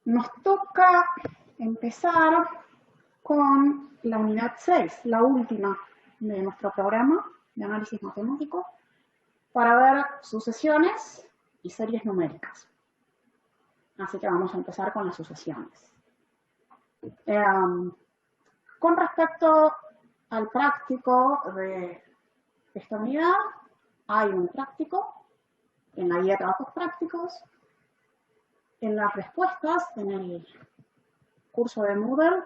Nos toca empezar con la unidad 6, la última de nuestro programa de análisis matemático, para ver sucesiones y series numéricas. Así que vamos a empezar con las sucesiones. Con respecto al práctico de esta unidad, hay un práctico en la guía de trabajos prácticos. En las respuestas, en el curso de Moodle,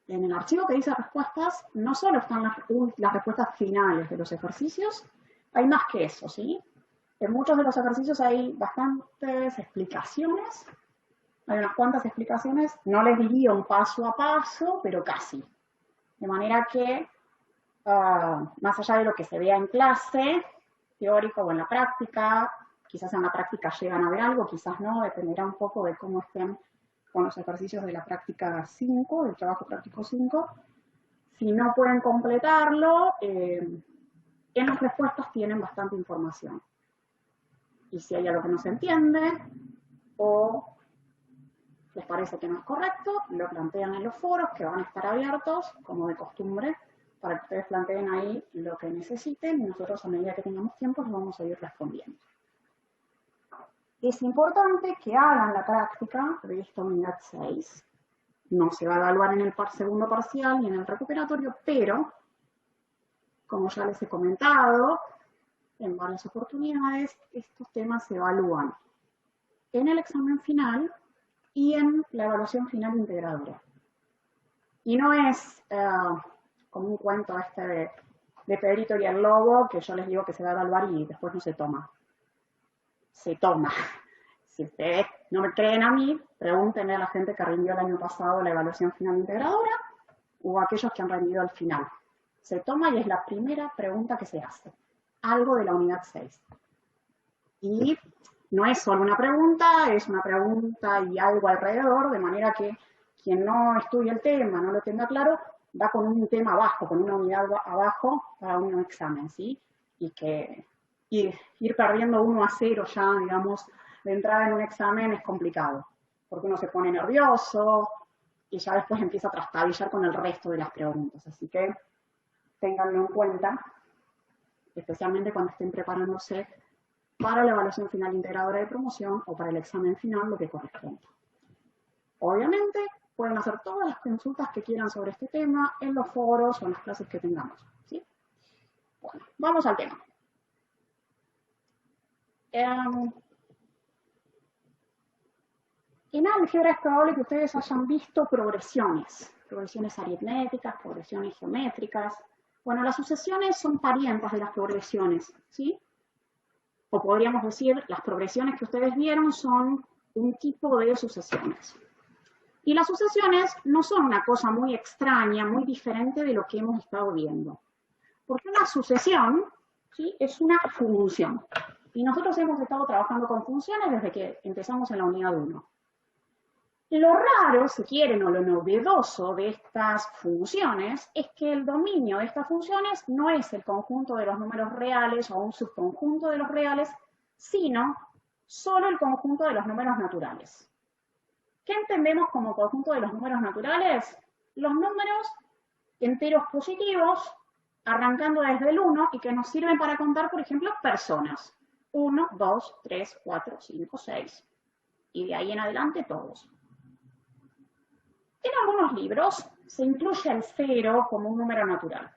en el archivo que dice respuestas, no solo están las respuestas finales de los ejercicios, hay más que eso, ¿sí? En muchos de los ejercicios hay bastantes explicaciones, hay unas cuantas explicaciones, no les diría un paso a paso, pero casi. De manera que, más allá de lo que se vea en clase, teórico o en la práctica, quizás en la práctica llegan a ver algo, quizás no, dependerá un poco de cómo estén con los ejercicios de la práctica 5, del trabajo práctico 5. Si no pueden completarlo, en las respuestas tienen bastante información. Y si hay algo que no se entiende o les parece que no es correcto, lo plantean en los foros que van a estar abiertos, como de costumbre, para que ustedes planteen ahí lo que necesiten y nosotros a medida que tengamos tiempo les vamos a ir respondiendo. Es importante que hagan la práctica de esta unidad 6. No se va a evaluar en el segundo parcial ni en el recuperatorio, pero, como ya les he comentado en varias oportunidades, estos temas se evalúan en el examen final y en la evaluación final integradora. Y no es como un cuento este de Pedrito y el Lobo, que yo les digo que se va a evaluar y después no se toma. Se toma. Si ustedes no me creen a mí, pregúntenle a la gente que rindió el año pasado la evaluación final integradora o a aquellos que han rendido al final. Se toma y es la primera pregunta que se hace. Algo de la unidad 6. Y no es solo una pregunta, es una pregunta y algo alrededor, de manera que quien no estudie el tema, no lo tenga claro, va con un tema abajo, con una unidad abajo para un examen, ¿sí? Y que ir perdiendo 1-0 ya, digamos, de entrada en un examen es complicado, porque uno se pone nervioso y ya después empieza a trastabillar con el resto de las preguntas. Así que ténganlo en cuenta, especialmente cuando estén preparándose para la evaluación final integradora de promoción o para el examen final, lo que corresponda. Obviamente, pueden hacer todas las consultas que quieran sobre este tema en los foros o en las clases que tengamos, ¿sí? Bueno, vamos al tema. En álgebra es probable que ustedes hayan visto progresiones aritméticas, progresiones geométricas. Bueno, las sucesiones son parientes de las progresiones, ¿sí? O podríamos decir, las progresiones que ustedes vieron son un tipo de sucesiones. Y las sucesiones no son una cosa muy extraña, muy diferente de lo que hemos estado viendo. Porque una sucesión, ¿sí?, es una función. Y nosotros hemos estado trabajando con funciones desde que empezamos en la unidad 1. Lo raro, si quieren, o lo novedoso de estas funciones es que el dominio de estas funciones no es el conjunto de los números reales o un subconjunto de los reales, sino solo el conjunto de los números naturales. ¿Qué entendemos como conjunto de los números naturales? Los números enteros positivos, arrancando desde el 1 y que nos sirven para contar, por ejemplo, personas. 1, 2, 3, 4, 5, 6. Y de ahí en adelante todos. En algunos libros se incluye el 0 como un número natural.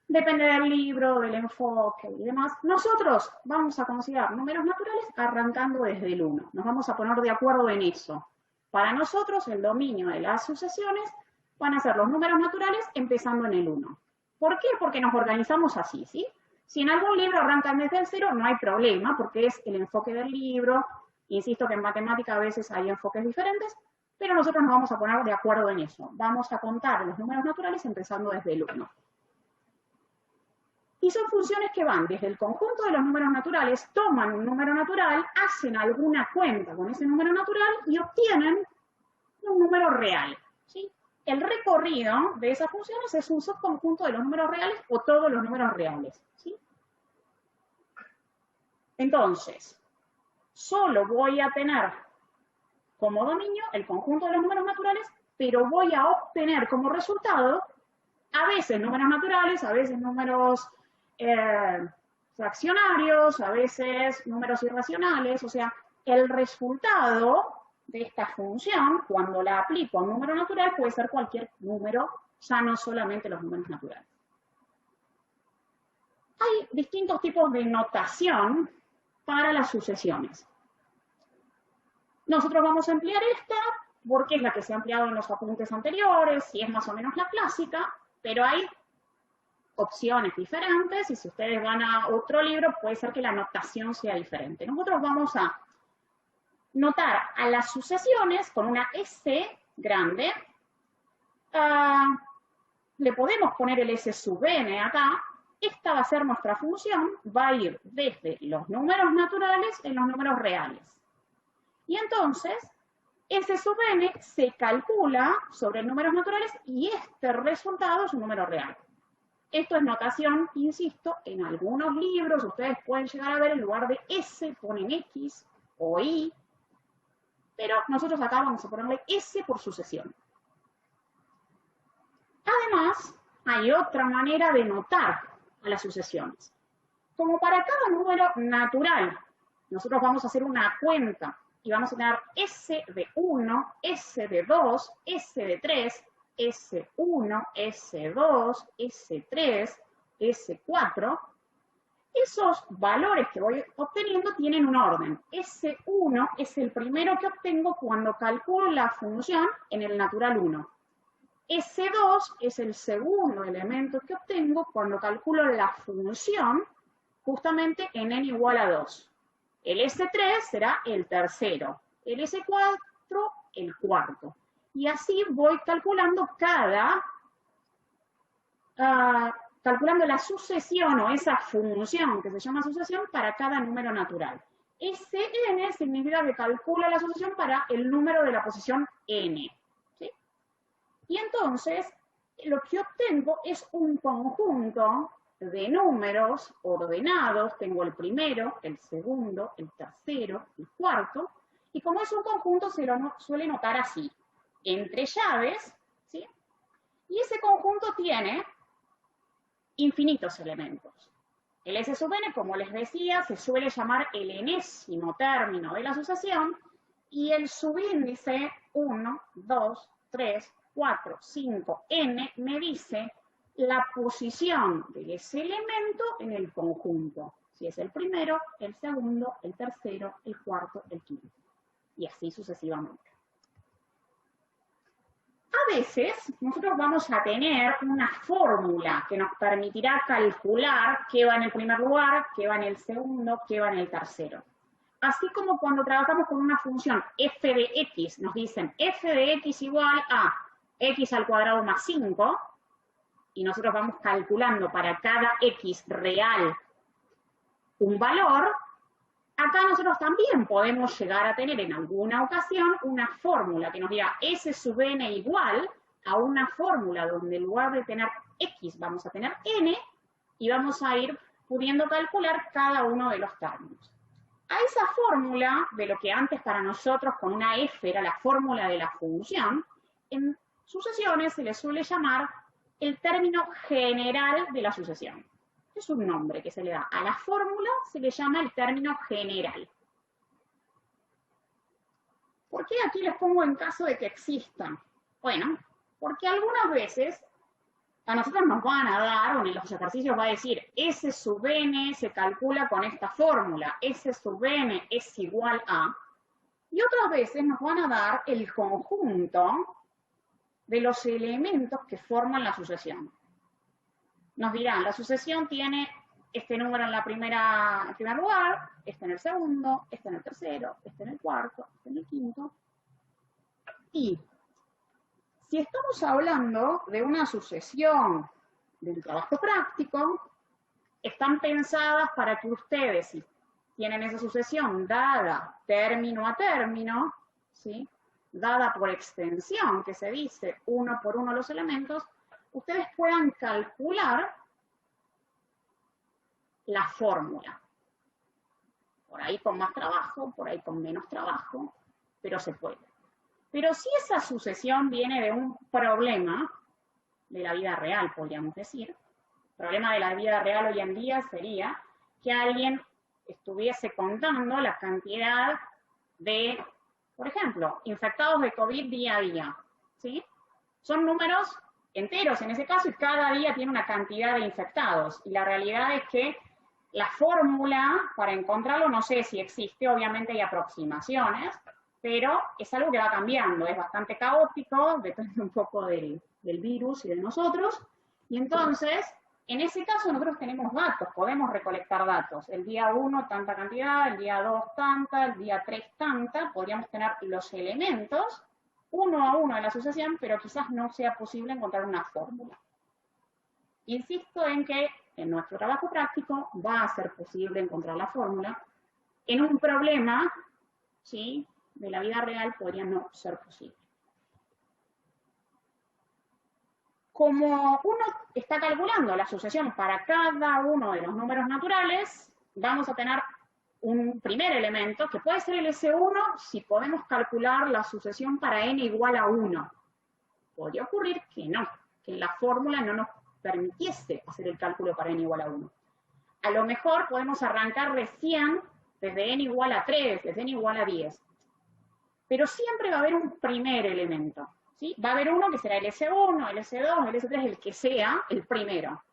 Depende del libro, del enfoque y demás. Nosotros vamos a considerar números naturales arrancando desde el 1. Nos vamos a poner de acuerdo en eso. Para nosotros, el dominio de las sucesiones van a ser los números naturales empezando en el 1. ¿Por qué? Porque nos organizamos así, ¿sí? Si en algún libro arrancan desde el 0, no hay problema, porque es el enfoque del libro. Insisto que en matemática a veces hay enfoques diferentes, pero nosotros nos vamos a poner de acuerdo en eso. Vamos a contar los números naturales empezando desde el 1. Y son funciones que van desde el conjunto de los números naturales, toman un número natural, hacen alguna cuenta con ese número natural y obtienen un número real, ¿sí? El recorrido de esas funciones es un subconjunto de los números reales o todos los números reales, ¿sí? Entonces, solo voy a tener como dominio el conjunto de los números naturales, pero voy a obtener como resultado a veces números naturales, a veces números fraccionarios, a veces números irracionales, o sea, el resultado de esta función, cuando la aplico a un número natural, puede ser cualquier número, ya no solamente los números naturales. Hay distintos tipos de notación para las sucesiones. Nosotros vamos a emplear esta, porque es la que se ha empleado en los apuntes anteriores, y es más o menos la clásica, pero hay opciones diferentes, y si ustedes van a otro libro, puede ser que la notación sea diferente. Nosotros vamos a notar a las sucesiones con una S grande. Le podemos poner el S sub n acá. Esta va a ser nuestra función, va a ir desde los números naturales en los números reales. Y entonces, S sub n se calcula sobre números naturales y este resultado es un número real. Esto es notación, insisto, en algunos libros ustedes pueden llegar a ver en lugar de S ponen X o Y, pero nosotros acá vamos a ponerle S por sucesión. Además, hay otra manera de notar a las sucesiones. Como para cada número natural, nosotros vamos a hacer una cuenta y vamos a tener S de 1, S de 2, S de 3, S1, S2, S3, S4. Esos valores que voy obteniendo tienen un orden. S1 es el primero que obtengo cuando calculo la función en el natural 1. S2 es el segundo elemento que obtengo cuando calculo la función justamente en n igual a 2. El S3 será el tercero, el S4 el cuarto. Y así voy calculando calculando la sucesión o esa función que se llama sucesión para cada número natural. Sn significa que calcula la sucesión para el número de la posición n. ¿Sí? Y entonces, lo que obtengo es un conjunto de números ordenados. Tengo el primero, el segundo, el tercero, el cuarto. Y como es un conjunto, se lo suele notar así, entre llaves, ¿sí? Y ese conjunto tiene infinitos elementos. El S sub n, como les decía, se suele llamar el enésimo término de la sucesión, y el subíndice 1, 2, 3, 4, 5, n me dice la posición de ese elemento en el conjunto. Si es el primero, el segundo, el tercero, el cuarto, el quinto. Y así sucesivamente. A veces nosotros vamos a tener una fórmula que nos permitirá calcular qué va en el primer lugar, qué va en el segundo, qué va en el tercero. Así como cuando trabajamos con una función f de x, nos dicen f de x igual a x al cuadrado más 5, y nosotros vamos calculando para cada x real un valor. Acá nosotros también podemos llegar a tener en alguna ocasión una fórmula que nos diga S sub n igual a una fórmula donde en lugar de tener X vamos a tener N y vamos a ir pudiendo calcular cada uno de los términos. A esa fórmula, de lo que antes para nosotros con una F era la fórmula de la función, en sucesiones se le suele llamar el término general de la sucesión. Es un nombre que se le da a la fórmula, se le llama el término general. ¿Por qué aquí les pongo en caso de que existan? Bueno, porque algunas veces a nosotros nos van a dar, o en los ejercicios va a decir, S sub n se calcula con esta fórmula, S sub n es igual a, y otras veces nos van a dar el conjunto de los elementos que forman la sucesión. Nos dirán, la sucesión tiene este número en el primer lugar, este en el segundo, este en el tercero, este en el cuarto, este en el quinto. Y si estamos hablando de una sucesión del trabajo práctico, están pensadas para que ustedes, si tienen esa sucesión dada término a término, ¿sí? Dada por extensión, que se dice uno por uno los elementos, ustedes puedan calcular la fórmula. Por ahí con más trabajo, por ahí con menos trabajo, pero se puede. Pero si esa sucesión viene de un problema de la vida real, podríamos decir, el problema de la vida real hoy en día sería que alguien estuviese contando la cantidad de, por ejemplo, infectados de COVID día a día, ¿sí? Son números enteros en ese caso y cada día tiene una cantidad de infectados. Y la realidad es que la fórmula para encontrarlo, no sé si existe, obviamente hay aproximaciones, pero es algo que va cambiando, es bastante caótico, depende un poco del virus y de nosotros. Y entonces, en ese caso nosotros tenemos datos, podemos recolectar datos. El día 1 tanta cantidad, el día 2 tanta, el día 3 tanta, podríamos tener los elementos uno a uno de la sucesión, pero quizás no sea posible encontrar una fórmula. Insisto en que en nuestro trabajo práctico va a ser posible encontrar la fórmula. En un problema, ¿sí?, de la vida real podría no ser posible. Como uno está calculando la sucesión para cada uno de los números naturales, vamos a tener un primer elemento, que puede ser el S1 si podemos calcular la sucesión para n igual a 1. Podría ocurrir que no, que la fórmula no nos permitiese hacer el cálculo para n igual a 1. A lo mejor podemos arrancar recién desde n igual a 3, desde n igual a 10. Pero siempre va a haber un primer elemento, ¿sí? Va a haber uno que será el S1, el S2, el S3, el que sea, el primero.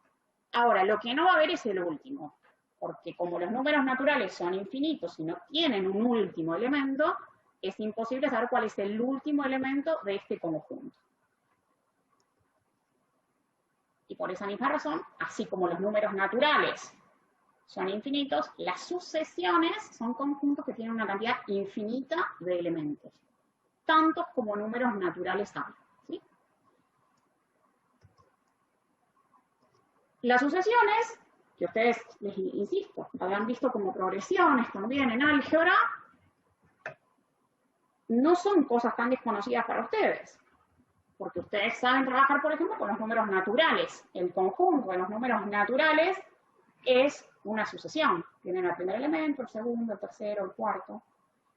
Ahora, lo que no va a haber es el último, porque como los números naturales son infinitos y no tienen un último elemento, es imposible saber cuál es el último elemento de este conjunto. Y por esa misma razón, así como los números naturales son infinitos, las sucesiones son conjuntos que tienen una cantidad infinita de elementos, tantos como números naturales hay, ¿sí? Las sucesiones, que ustedes, les insisto, habrán visto como progresiones también en álgebra, no son cosas tan desconocidas para ustedes, porque ustedes saben trabajar, por ejemplo, con los números naturales. El conjunto de los números naturales es una sucesión. Tienen el primer elemento, el segundo, el tercero, el cuarto.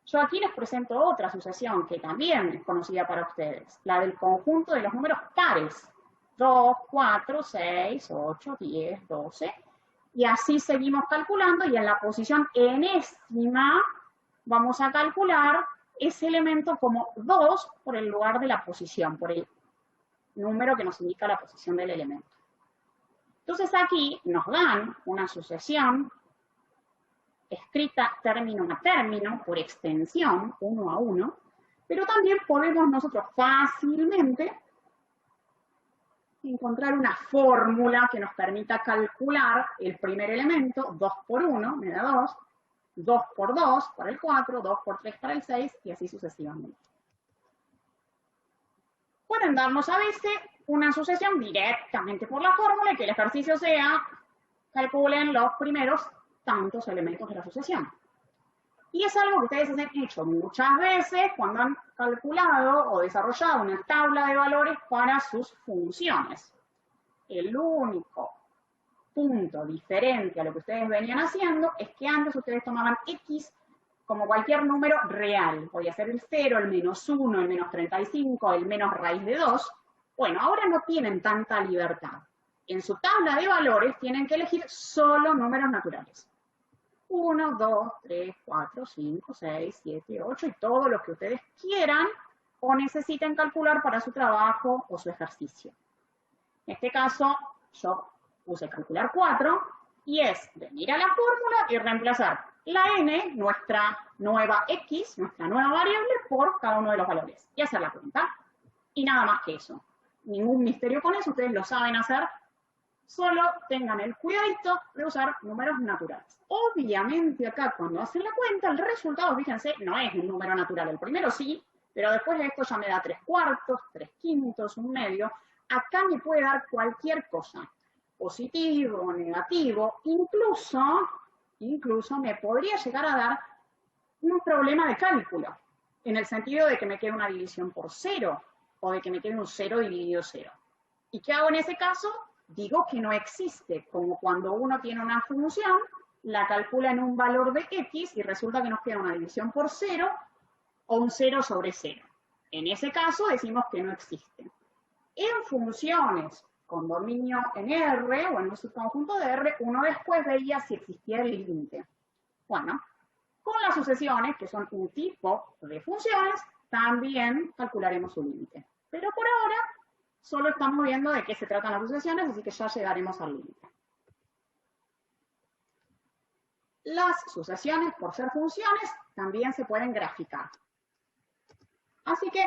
Yo aquí les presento otra sucesión que también es conocida para ustedes, la del conjunto de los números pares. 2, 4, 6, 8, 10, 12. Y así seguimos calculando y en la posición enésima vamos a calcular ese elemento como 2 por el lugar de la posición, por el número que nos indica la posición del elemento. Entonces aquí nos dan una sucesión escrita término a término, por extensión, uno a uno, pero también podemos nosotros fácilmente encontrar una fórmula que nos permita calcular el primer elemento, 2 por 1 me da 2, 2 por 2 para el 4, 2 por 3 para el 6, y así sucesivamente. Pueden darnos a veces una sucesión directamente por la fórmula y que el ejercicio sea, calculen los primeros tantos elementos de la sucesión. Y es algo que ustedes han hecho muchas veces cuando han calculado o desarrollado una tabla de valores para sus funciones. El único punto diferente a lo que ustedes venían haciendo es que antes ustedes tomaban X como cualquier número real. Podía ser el 0, el menos 1, el menos 35, el menos raíz de 2. Bueno, ahora no tienen tanta libertad. En su tabla de valores tienen que elegir solo números naturales. 1, 2, 3, 4, 5, 6, 7, 8 y todo lo que ustedes quieran o necesiten calcular para su trabajo o su ejercicio. En este caso, yo puse calcular 4 y es venir a la fórmula y reemplazar la n, nuestra nueva x, nuestra nueva variable, por cada uno de los valores y hacer la cuenta. Y nada más que eso. Ningún misterio con eso, ustedes lo saben hacer. Solo tengan el cuidadito de usar números naturales. Obviamente acá cuando hacen la cuenta, el resultado, fíjense, no es un número natural. El primero sí, pero después de esto ya me da 3/4, 3/5, 1/2. Acá me puede dar cualquier cosa. Positivo, negativo, incluso me podría llegar a dar un problema de cálculo. En el sentido de que me quede una división por 0 o de que me quede un 0 dividido 0. ¿Y qué hago en ese caso? Digo que no existe, como cuando uno tiene una función, la calcula en un valor de x y resulta que nos queda una división por 0 o un 0 sobre 0. En ese caso decimos que no existe. En funciones con dominio en R o en un subconjunto de R, uno después veía si existía el límite. Bueno, con las sucesiones, que son un tipo de funciones, también calcularemos su límite. Pero por ahora solo estamos viendo de qué se tratan las sucesiones, así que ya llegaremos al límite. Las sucesiones, por ser funciones, también se pueden graficar. Así que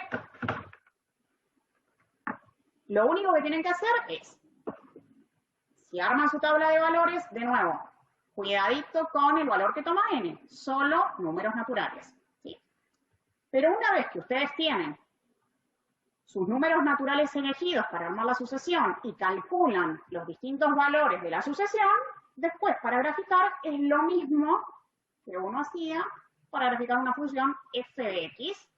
lo único que tienen que hacer es, si arman su tabla de valores, de nuevo, cuidadito con el valor que toma n, solo números naturales, ¿sí? Pero una vez que ustedes tienen sus números naturales elegidos para armar la sucesión y calculan los distintos valores de la sucesión, después para graficar es lo mismo que uno hacía para graficar una función f de x.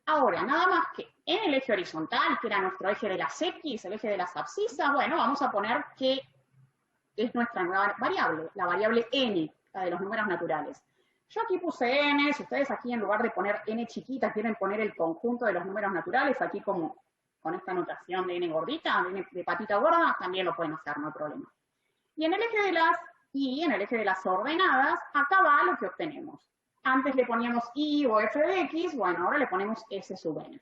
Ahora, nada más que en el eje horizontal, que era nuestro eje de las x, el eje de las abscisas, bueno, vamos a poner que es nuestra nueva variable, la variable n, la de los números naturales. Yo aquí puse n, si ustedes aquí en lugar de poner n chiquita quieren poner el conjunto de los números naturales, aquí como con esta notación de n gordita, de patita gorda, también lo pueden hacer, no hay problema. Y en el eje de las y, en el eje de las ordenadas, acá va lo que obtenemos. Antes le poníamos y o f de x, bueno, ahora le ponemos s sub n.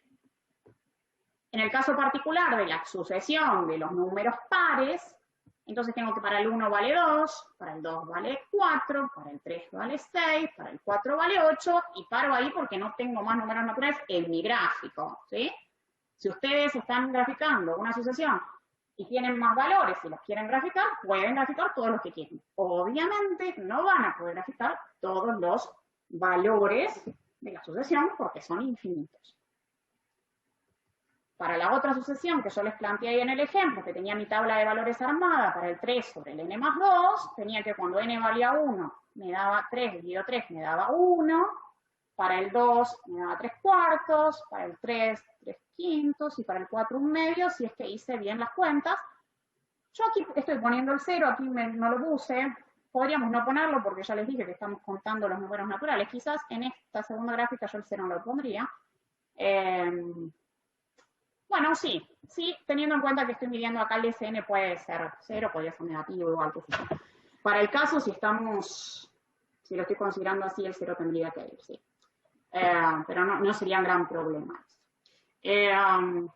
En el caso particular de la sucesión de los números pares, entonces tengo que para el 1 vale 2, para el 2 vale 4, para el 3 vale 6, para el 4 vale 8, y paro ahí porque no tengo más números naturales en mi gráfico, ¿sí? Si ustedes están graficando una sucesión y tienen más valores y los quieren graficar, pueden graficar todos los que quieren. Obviamente no van a poder graficar todos los valores de la sucesión porque son infinitos. Para la otra sucesión que yo les planteé ahí en el ejemplo, que tenía mi tabla de valores armada para el 3 sobre el n más 2, tenía que cuando n valía 1 me daba 3 dividido 3 me daba 1, para el 2 me daba 3 cuartos, para el 3 3 quintos y para el 4 un medio, si es que hice bien las cuentas. Yo aquí estoy poniendo el 0, aquí no lo puse, podríamos no ponerlo porque ya les dije que estamos contando los números naturales, quizás en esta segunda gráfica yo el 0 no lo pondría. Bueno, sí, teniendo en cuenta que estoy midiendo acá el DCN puede ser 0, podría ser negativo, igual que sí. Para el caso, si lo estoy considerando así, el 0 tendría que ir, sí. Pero no sería un gran problema. ¿Qué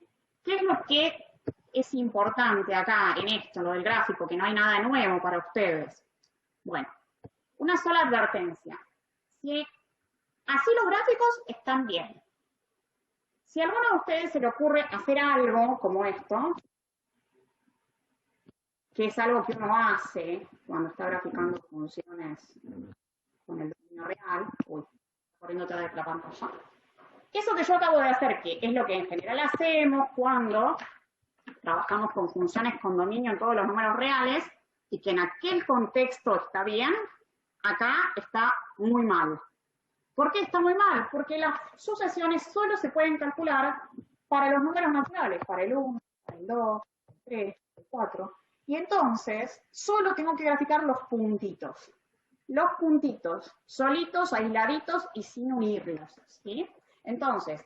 es lo que es importante acá en esto, lo del gráfico, que no hay nada nuevo para ustedes? Bueno, una sola advertencia. Si así los gráficos están bien. Si a alguno de ustedes se le ocurre hacer algo como esto, que es algo que uno hace cuando está graficando funciones con el dominio real, corriendo otra vez la pantalla, eso que yo acabo de hacer, que es lo que en general hacemos cuando trabajamos con funciones con dominio en todos los números reales, y que en aquel contexto está bien, acá está muy mal. ¿Por qué está muy mal? Porque las sucesiones solo se pueden calcular para los números naturales, para el 1, para el 2, el 3, el 4. Y entonces, solo tengo que graficar los puntitos. Los puntitos, solitos, aisladitos y sin unirlos, ¿sí? Entonces,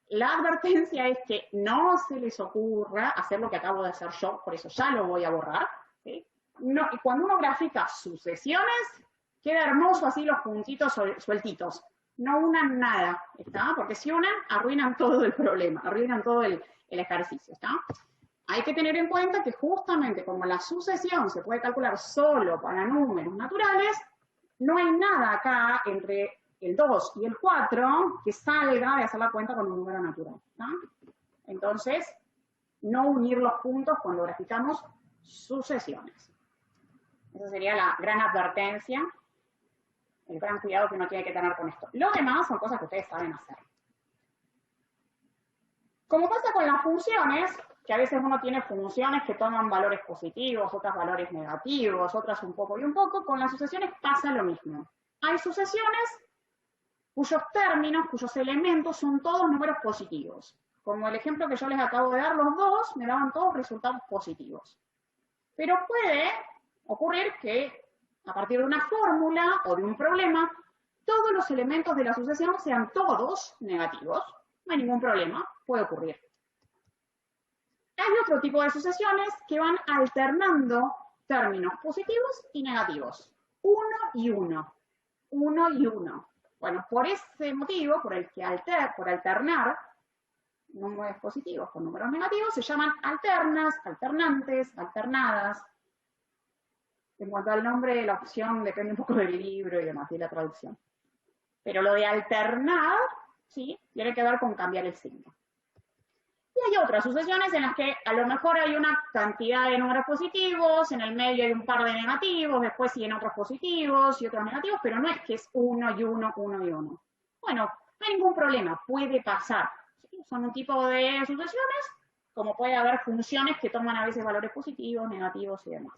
la advertencia es que no se les ocurra hacer lo que acabo de hacer yo, por eso ya lo voy a borrar, ¿sí? No, y cuando uno grafica sucesiones, queda hermoso así los puntitos sueltitos. No unan nada, ¿está? Porque si unan, arruinan todo el problema, arruinan todo el ejercicio, ¿está? Hay que tener en cuenta que justamente como la sucesión se puede calcular solo para números naturales, no hay nada acá entre el 2 y el 4 que salga de hacer la cuenta con un número natural, ¿está? Entonces, no unir los puntos cuando graficamos sucesiones. Esa sería la gran advertencia, el gran cuidado que uno tiene que tener con esto. Lo demás son cosas que ustedes saben hacer. Como pasa con las funciones, que a veces uno tiene funciones que toman valores positivos, otras valores negativos, otras un poco y un poco, con las sucesiones pasa lo mismo. Hay sucesiones cuyos términos, cuyos elementos son todos números positivos. Como el ejemplo que yo les acabo de dar, los dos me daban todos resultados positivos. Pero puede ocurrir que a partir de una fórmula o de un problema, todos los elementos de la sucesión sean todos negativos. No hay ningún problema, puede ocurrir. Hay otro tipo de sucesiones que van alternando términos positivos y negativos. Uno y uno. Uno y uno. Bueno, por ese motivo, por alternar números positivos con números negativos, se llaman alternas, alternantes, alternadas. En cuanto al nombre de la opción, depende un poco del libro y demás, de la traducción. Pero lo de alternar, sí, tiene que ver con cambiar el signo. Y hay otras sucesiones en las que a lo mejor hay una cantidad de números positivos, en el medio hay un par de negativos, después siguen otros positivos y otros negativos, pero no es que es uno y uno, uno y uno. Bueno, no hay ningún problema, puede pasar. ¿Sí? Son un tipo de sucesiones, como puede haber funciones que toman a veces valores positivos, negativos y demás.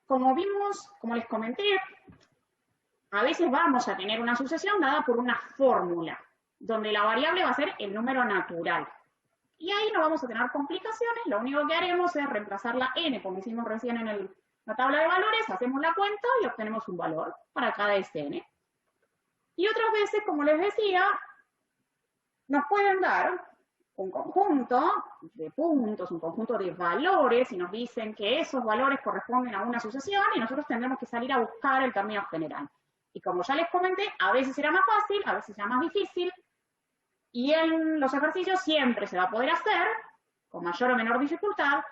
Como vimos, como les comenté, a veces vamos a tener una sucesión dada por una fórmula, donde la variable va a ser el número natural. Y ahí no vamos a tener complicaciones, lo único que haremos es reemplazar la n, como hicimos recién en la tabla de valores, hacemos la cuenta y obtenemos un valor para cada Sn. Y otras veces, como les decía, nos pueden dar un conjunto de puntos, un conjunto de valores, y nos dicen que esos valores corresponden a una sucesión, y nosotros tendremos que salir a buscar el término general. Y como ya les comenté, a veces será más fácil, a veces será más difícil, y en los ejercicios siempre se va a poder hacer, con mayor o menor dificultad.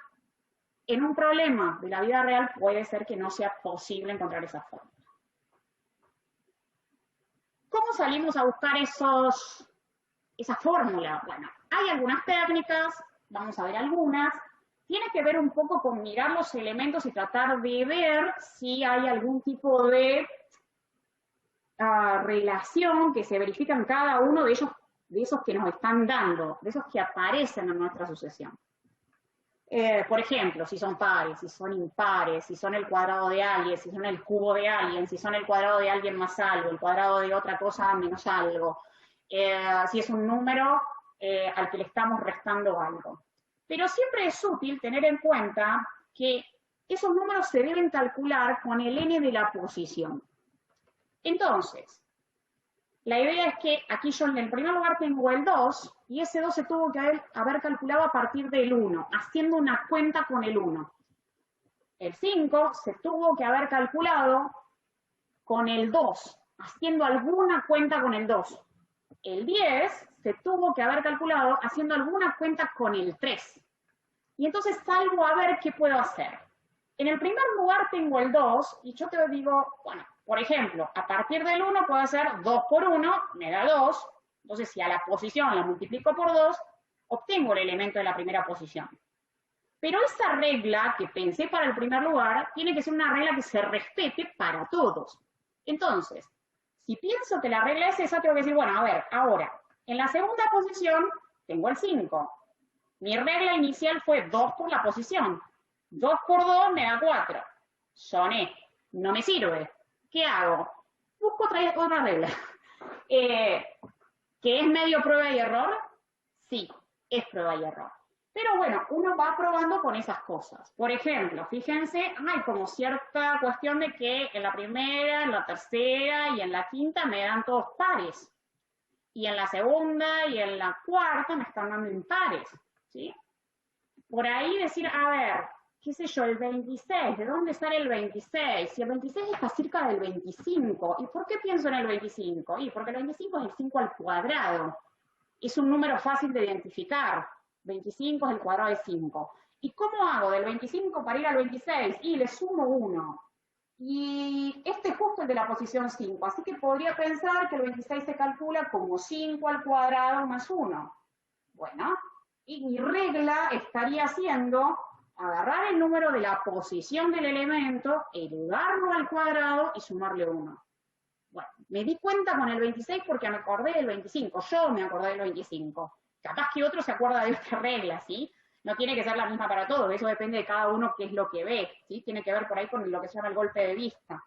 En un problema de la vida real puede ser que no sea posible encontrar esa fórmula. ¿Cómo salimos a buscar esa fórmula? Bueno, hay algunas técnicas, vamos a ver algunas. Tiene que ver un poco con mirar los elementos y tratar de ver si hay algún tipo de relación que se verifica en cada uno de esos que nos están dando, de esos que aparecen en nuestra sucesión. Por ejemplo, si son pares, si son impares, si son el cuadrado de alguien, si son el cubo de alguien, si son el cuadrado de alguien más algo, el cuadrado de otra cosa menos algo, si es un número al que le estamos restando algo. Pero siempre es útil tener en cuenta que esos números se deben calcular con el n de la posición. Entonces, la idea es que aquí yo en el primer lugar tengo el 2, y ese 2 se tuvo que haber calculado a partir del 1, haciendo una cuenta con el 1. El 5 se tuvo que haber calculado con el 2, haciendo alguna cuenta con el 2. El 10 se tuvo que haber calculado haciendo alguna cuenta con el 3. Y entonces salgo a ver qué puedo hacer. En el primer lugar tengo el 2, y yo te digo, bueno, por ejemplo, a partir del 1 puedo hacer 2 por 1, me da 2. Entonces, si a la posición la multiplico por 2, obtengo el elemento de la primera posición. Pero esa regla que pensé para el primer lugar, tiene que ser una regla que se respete para todos. Entonces, si pienso que la regla es esa, tengo que decir, bueno, a ver, ahora, en la segunda posición tengo el 5. Mi regla inicial fue 2 por la posición. 2 por 2 me da 4. Soné, no me sirve. ¿Qué hago? Busco otra regla. ¿Que es medio prueba y error? Sí, es prueba y error. Pero bueno, uno va probando con esas cosas. Por ejemplo, fíjense, hay como cierta cuestión de que en la primera, en la tercera y en la quinta me dan todos pares. Y en la segunda y en la cuarta me están dando impares, ¿sí? Por ahí decir, a ver, qué sé yo, el 26, ¿de dónde sale el 26? Si el 26 está cerca del 25, ¿y por qué pienso en el 25? Y porque el 25 es el 5 al cuadrado. Es un número fácil de identificar. 25 es el cuadrado de 5. ¿Y cómo hago del 25 para ir al 26? Y le sumo 1. Y este es justo el de la posición 5, así que podría pensar que el 26 se calcula como 5 al cuadrado más 1. Bueno, y mi regla estaría siendo agarrar el número de la posición del elemento, elevarlo al cuadrado y sumarle 1. Bueno, me di cuenta con el 26 porque me acordé del 25, yo me acordé del 25. Capaz que otro se acuerda de esta regla, ¿sí? No tiene que ser la misma para todos, eso depende de cada uno qué es lo que ve, ¿sí? Tiene que ver por ahí con lo que se llama el golpe de vista.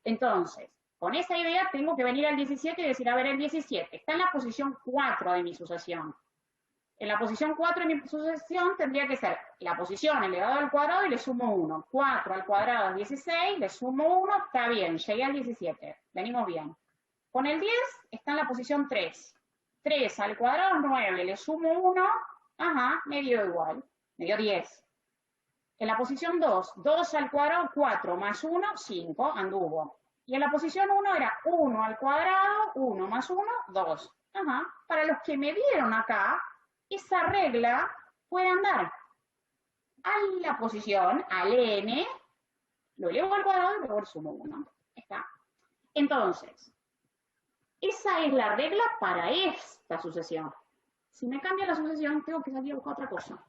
Entonces, con esa idea tengo que venir al 17 y decir, a ver, el 17 está en la posición 4 de mi sucesión. En la posición 4 en mi sucesión tendría que ser la posición elevado al cuadrado y le sumo 1. 4 al cuadrado es 16, le sumo 1, está bien, llegué al 17. Venimos bien. Con el 10 está en la posición 3. 3 al cuadrado es 9, le sumo 1, ajá, me dio igual, me dio 10. En la posición 2, 2 al cuadrado, 4 más 1, 5, anduvo. Y en la posición 1 era 1 al cuadrado, 1 más 1, 2. Ajá, para los que me vieron acá, esa regla puede andar a la posición, al n, lo elevo al cuadrado y luego le sumo 1. ¿Está? Entonces, esa es la regla para esta sucesión. Si me cambia la sucesión, tengo que salir a buscar otra cosa.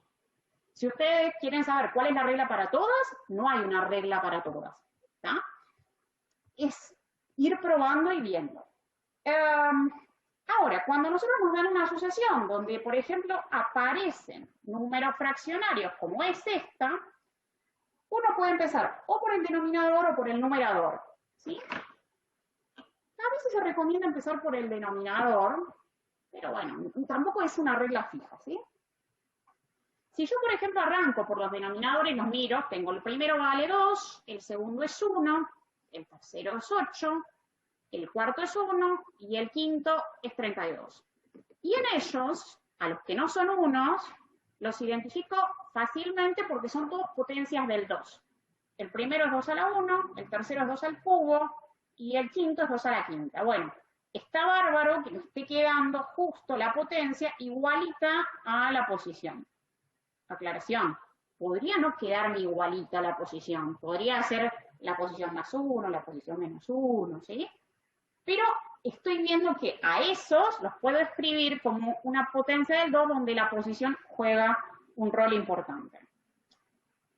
Si ustedes quieren saber cuál es la regla para todas, no hay una regla para todas. ¿Está? Es ir probando y viendo. Ahora, cuando nosotros nos dan una sucesión donde, por ejemplo, aparecen números fraccionarios como es esta, uno puede empezar o por el denominador o por el numerador, ¿sí? A veces se recomienda empezar por el denominador, pero bueno, tampoco es una regla fija, ¿sí? Si yo, por ejemplo, arranco por los denominadores, los miro, tengo el primero vale 2, el segundo es 1, el tercero es 8, el cuarto es 1 y el quinto es 32. Y en ellos, a los que no son unos, los identifico fácilmente porque son todas potencias del 2. El primero es 2 a la 1, el tercero es 2 al cubo y el quinto es 2 a la quinta. Bueno, está bárbaro que me esté quedando justo la potencia igualita a la posición. Aclaración, podría no quedarme igualita la posición, podría ser la posición más 1, la posición menos 1, ¿sí? Pero estoy viendo que a esos los puedo escribir como una potencia del 2 donde la posición juega un rol importante.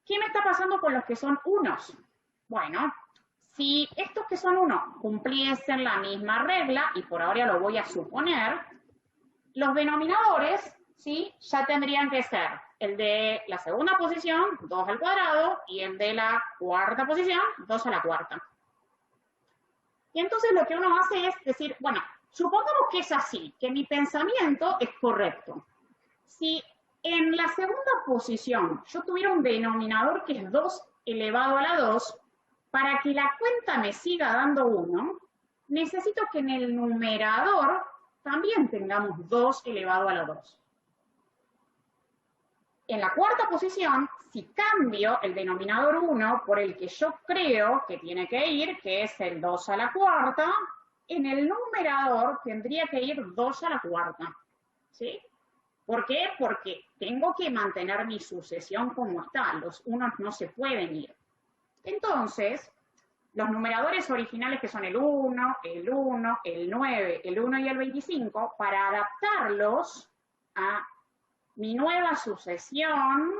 ¿Qué me está pasando con los que son unos? Bueno, si estos que son unos cumpliesen la misma regla, y por ahora lo voy a suponer, los denominadores, ¿sí?, ya tendrían que ser el de la segunda posición, 2 al cuadrado, y el de la cuarta posición, 2 a la cuarta. Y entonces lo que uno hace es decir, bueno, supongamos que es así, que mi pensamiento es correcto. Si en la segunda posición yo tuviera un denominador que es 2 elevado a la 2, para que la cuenta me siga dando 1, necesito que en el numerador también tengamos 2 elevado a la 2. En la cuarta posición, si cambio el denominador 1 por el que yo creo que tiene que ir, que es el 2 a la cuarta, en el numerador tendría que ir 2 a la cuarta. ¿Sí? ¿Por qué? Porque tengo que mantener mi sucesión como está. Los unos no se pueden ir. Entonces, los numeradores originales que son el 1, el 1, el 9, el 1 y el 25, para adaptarlos a mi nueva sucesión,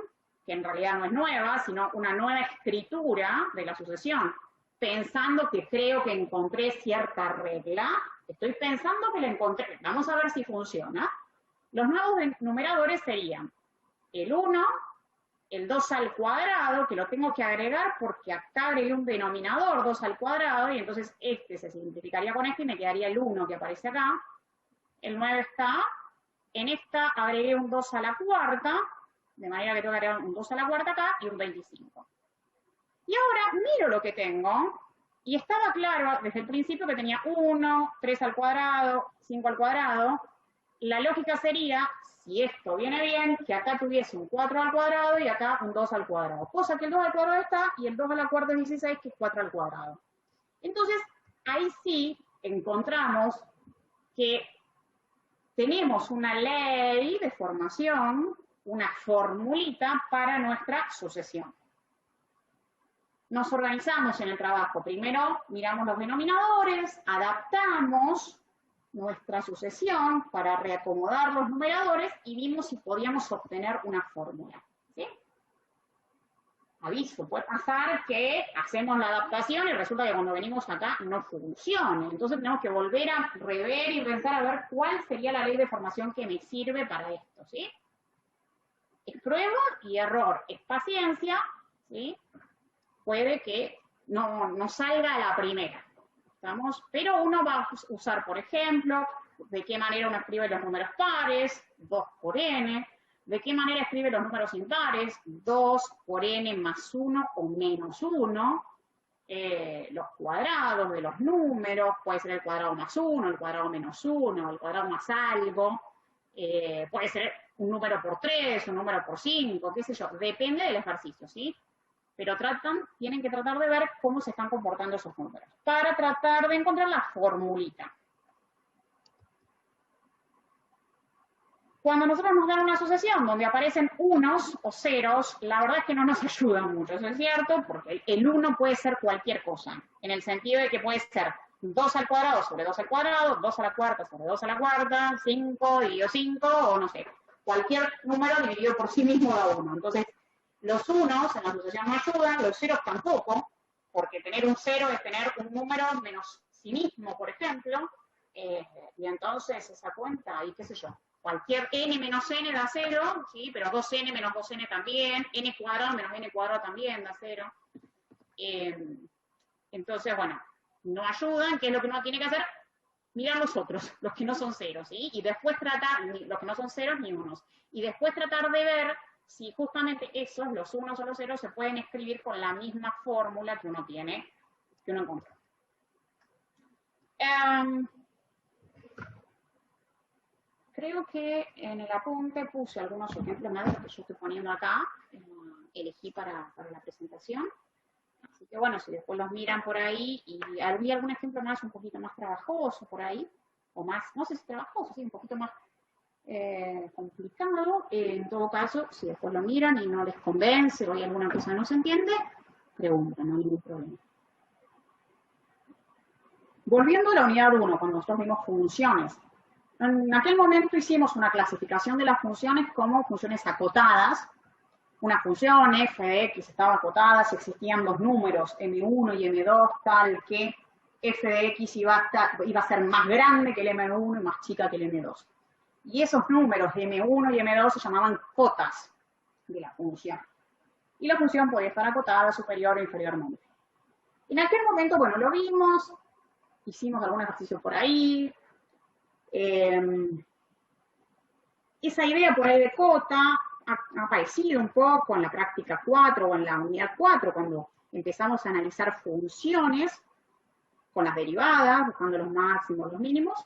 que en realidad no es nueva, sino una nueva escritura de la sucesión, pensando que creo que encontré cierta regla, estoy pensando que la encontré, vamos a ver si funciona. Los nuevos numeradores serían el 1, el 2 al cuadrado, que lo tengo que agregar porque acá agregué un denominador 2 al cuadrado, y entonces este se simplificaría con este y me quedaría el 1 que aparece acá. El 9 está. En esta agregué un 2 a la cuarta, de manera que tengo que agregar un 2 a la cuarta acá y un 25. Y ahora miro lo que tengo, y estaba claro desde el principio que tenía 1, 3 al cuadrado, 5 al cuadrado. La lógica sería, si esto viene bien, que acá tuviese un 4 al cuadrado y acá un 2 al cuadrado. Cosa que el 2 al cuadrado está y el 2 a la cuarta es 16, que es 4 al cuadrado. Entonces, ahí sí encontramos que tenemos una ley de formación, una formulita para nuestra sucesión. Nos organizamos en el trabajo. Primero miramos los denominadores, adaptamos nuestra sucesión para reacomodar los numeradores y vimos si podíamos obtener una fórmula. ¿Sí? Aviso, puede pasar que hacemos la adaptación y resulta que cuando venimos acá no funciona. Entonces tenemos que volver a rever y pensar a ver cuál sería la ley de formación que me sirve para esto, ¿sí? Es prueba y error, es paciencia, ¿sí? Puede que no salga a la primera, ¿estamos? Pero uno va a usar, por ejemplo, de qué manera uno escribe los números pares, 2 por n, de qué manera escribe los números impares, 2 por n más 1 o menos 1, los cuadrados de los números, puede ser el cuadrado más 1, el cuadrado menos 1, el cuadrado más algo, puede ser un número por 3, un número por 5, qué sé yo, depende del ejercicio, ¿sí? Pero tienen que tratar de ver cómo se están comportando esos números, para tratar de encontrar la formulita. Cuando nosotros nos dan una asociación donde aparecen unos o ceros, la verdad es que no nos ayuda mucho, eso es cierto, porque el 1 puede ser cualquier cosa, en el sentido de que puede ser 2 al cuadrado sobre 2 al cuadrado, 2 a la cuarta sobre 2 a la cuarta, 5 dividido 5, o no sé, cualquier número dividido por sí mismo da 1. Entonces, los unos en la asociación no ayudan, los ceros tampoco, porque tener un cero es tener un número menos sí mismo, por ejemplo, y entonces esa cuenta, y qué sé yo, cualquier n menos n da 0, ¿sí? Pero 2n menos 2n también, n cuadrado menos n cuadrado también da 0. Entonces, bueno, no ayudan, ¿qué es lo que uno tiene que hacer? Mirar los otros, los que no son ceros, ¿sí? Y después tratar, los que no son ceros ni unos, y después tratar de ver si justamente esos, los unos o los ceros, se pueden escribir con la misma fórmula que uno tiene, que uno encontró. Creo que en el apunte puse algunos ejemplos más de los que yo estoy poniendo acá, elegí para la presentación. Así que bueno, si después los miran por ahí, y había algún ejemplo más un poquito más trabajoso por ahí, o más, no sé si trabajoso, sí, un poquito más complicado. En todo caso, si después lo miran y no les convence o hay alguna cosa que no se entiende, preguntan, no hay ningún problema. Volviendo a la unidad 1, cuando nosotros vimos funciones, en aquel momento hicimos una clasificación de las funciones como funciones acotadas. Una función f de x estaba acotada si existían dos números, m1 y m2, tal que f de x iba a ser más grande que el m1 y más chica que el m2. Y esos números de m1 y m2 se llamaban cotas de la función. Y la función podía estar acotada superior o inferiormente. En aquel momento, bueno, lo vimos, hicimos algún ejercicio por ahí. Esa idea por ahí de cota ha aparecido un poco en la práctica 4 o en la unidad 4, cuando empezamos a analizar funciones con las derivadas, buscando los máximos, los mínimos.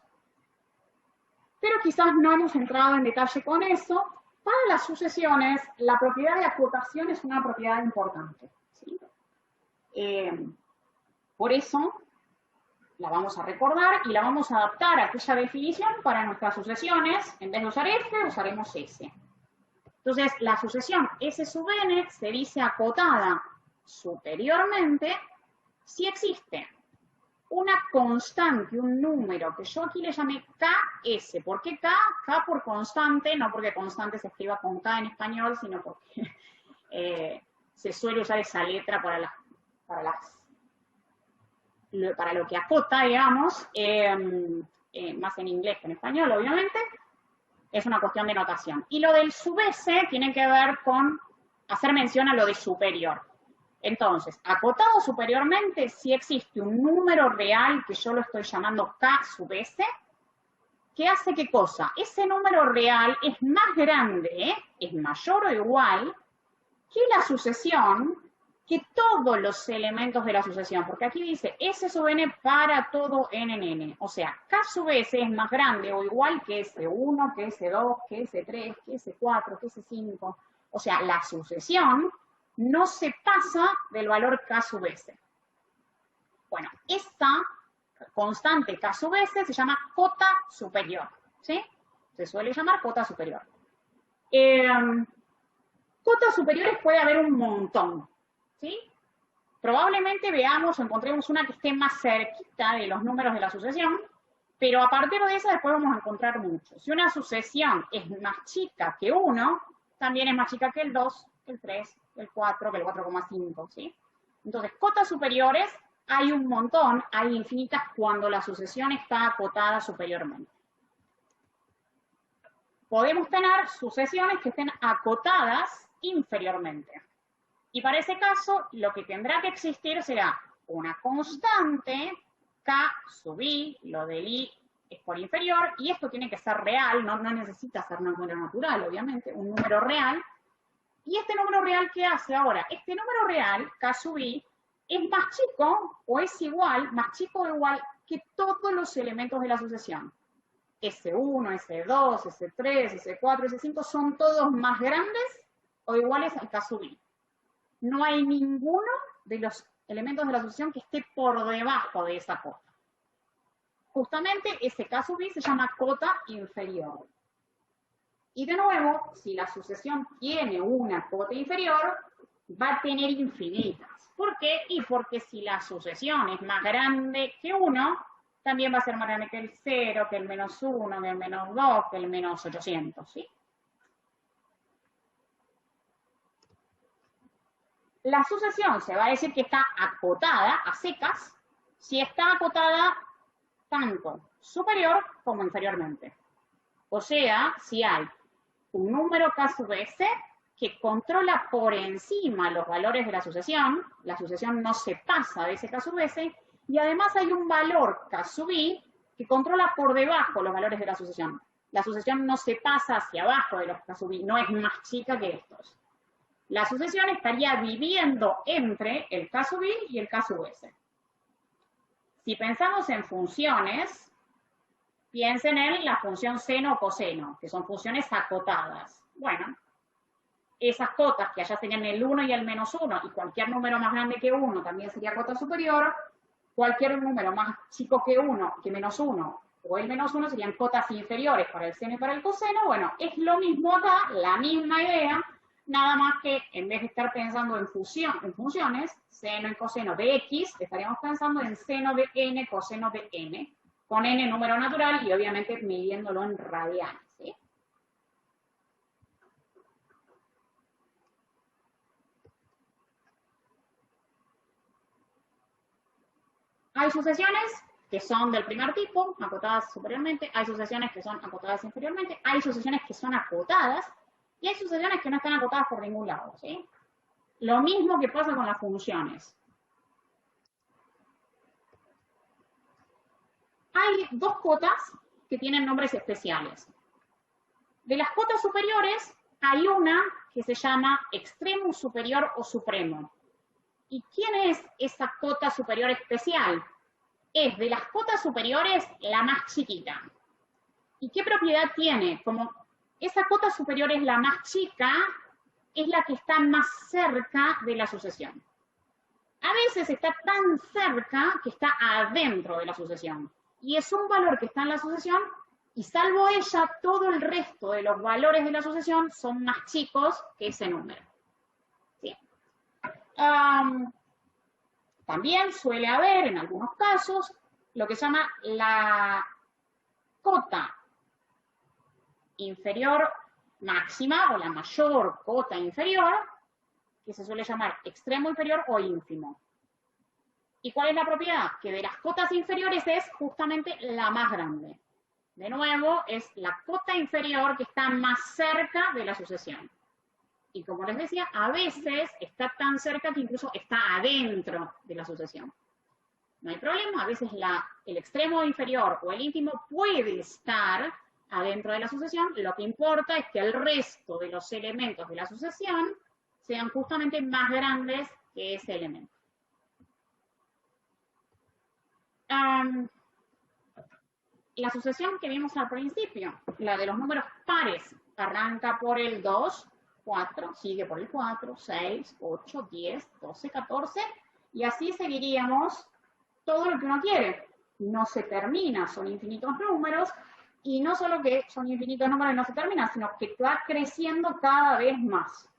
Pero quizás no hemos entrado en detalle con eso. Para las sucesiones, la propiedad de acotación es una propiedad importante, ¿sí? Por eso la vamos a recordar y la vamos a adaptar a aquella definición para nuestras sucesiones. En vez de usar f, usaremos s. Entonces, la sucesión s sub n se dice acotada superiormente si existe una constante, un número, que yo aquí le llamé ks. ¿Por qué k? K por constante, no porque constante se escriba con k en español, sino porque se suele usar esa letra para lo que acota, digamos, más en inglés que en español, obviamente. Es una cuestión de notación. Y lo del sub s tiene que ver con hacer mención a lo de superior. Entonces, acotado superiormente, si existe un número real, que yo lo estoy llamando k sub s, ¿qué hace qué cosa? Ese número real es más grande, es mayor o igual que la sucesión, que todos los elementos de la sucesión, porque aquí dice S sub n para todo n en n. O sea, K sub S es más grande o igual que S1, que S2, que S3, que S4, que S5. O sea, la sucesión no se pasa del valor K sub S. Bueno, esta constante K sub S se llama cota superior, ¿sí? Se suele llamar cota superior. Cotas superiores puede haber un montón, ¿sí? Probablemente veamos o encontremos una que esté más cerquita de los números de la sucesión, pero a partir de esa después vamos a encontrar muchos. Si una sucesión es más chica que 1, también es más chica que el 2, que el 3, que el 4, que el 4,5, ¿sí? Entonces, cotas superiores hay un montón, hay infinitas cuando la sucesión está acotada superiormente. Podemos tener sucesiones que estén acotadas inferiormente. Y para ese caso, lo que tendrá que existir será una constante, K sub I, lo del I es por inferior, y esto tiene que ser real, no necesita ser un número natural, obviamente, un número real. ¿Y este número real qué hace ahora? Este número real, K sub i, es más chico o es igual, más chico o igual que todos los elementos de la sucesión. S1, S2, S3, S4, S5 son todos más grandes o iguales al K sub i. No hay ninguno de los elementos de la sucesión que esté por debajo de esa cota. Justamente ese K sub i se llama cota inferior. Y de nuevo, si la sucesión tiene una cota inferior, va a tener infinitas. ¿Por qué? Y porque si la sucesión es más grande que 1, también va a ser más grande que el 0, que el menos 1, que el menos 2, que el menos 800, ¿sí? La sucesión se va a decir que está acotada a secas si está acotada tanto superior como inferiormente. O sea, si hay un número K sub S que controla por encima los valores de la sucesión no se pasa de ese K sub S, y además hay un valor K sub i que controla por debajo los valores de la sucesión. La sucesión no se pasa hacia abajo de los K sub i, no es más chica que estos. La sucesión estaría viviendo entre el K sub i y el K sub S. Si pensamos en funciones, piensen en la función seno o coseno, que son funciones acotadas. Bueno, esas cotas que allá serían el 1 y el menos 1, y cualquier número más grande que 1 también sería cota superior, cualquier número más chico que 1, que menos 1, o el menos 1 serían cotas inferiores para el seno y para el coseno. Bueno, es lo mismo acá, la misma idea, nada más que en vez de estar pensando en funciones, seno y coseno de x, estaríamos pensando en seno de n, coseno de n, con n número natural y obviamente midiéndolo en radianes, ¿sí? Hay sucesiones que son del primer tipo, acotadas superiormente, hay sucesiones que son acotadas inferiormente, hay sucesiones que son acotadas, y hay sucesiones que no están acotadas por ningún lado, ¿sí? Lo mismo que pasa con las funciones. Hay dos cotas que tienen nombres especiales. De las cotas superiores, hay una que se llama extremo superior o supremo. ¿Y quién es esa cota superior especial? Es de las cotas superiores la más chiquita. ¿Y qué propiedad tiene? Como esa cota superior es la más chica, es la que está más cerca de la sucesión. A veces está tan cerca que está adentro de la sucesión. Y es un valor que está en la sucesión, y salvo ella, todo el resto de los valores de la sucesión son más chicos que ese número. ¿Sí? También suele haber, en algunos casos, lo que se llama la cota inferior máxima o la mayor cota inferior, que se suele llamar extremo inferior o ínfimo. ¿Y cuál es la propiedad? Que de las cotas inferiores es justamente la más grande. De nuevo, es la cota inferior que está más cerca de la sucesión. Y como les decía, a veces está tan cerca que incluso está adentro de la sucesión. No hay problema, a veces el extremo inferior o el ínfimo puede estar adentro de la sucesión. Lo que importa es que el resto de los elementos de la sucesión sean justamente más grandes que ese elemento. La sucesión que vimos al principio, la de los números pares, arranca por el 2, 4, sigue por el 4, 6, 8, 10, 12, 14, y así seguiríamos todo lo que uno quiere. No se termina, son infinitos números, y no solo que son infinitos números y no se termina, sino que va creciendo cada vez más.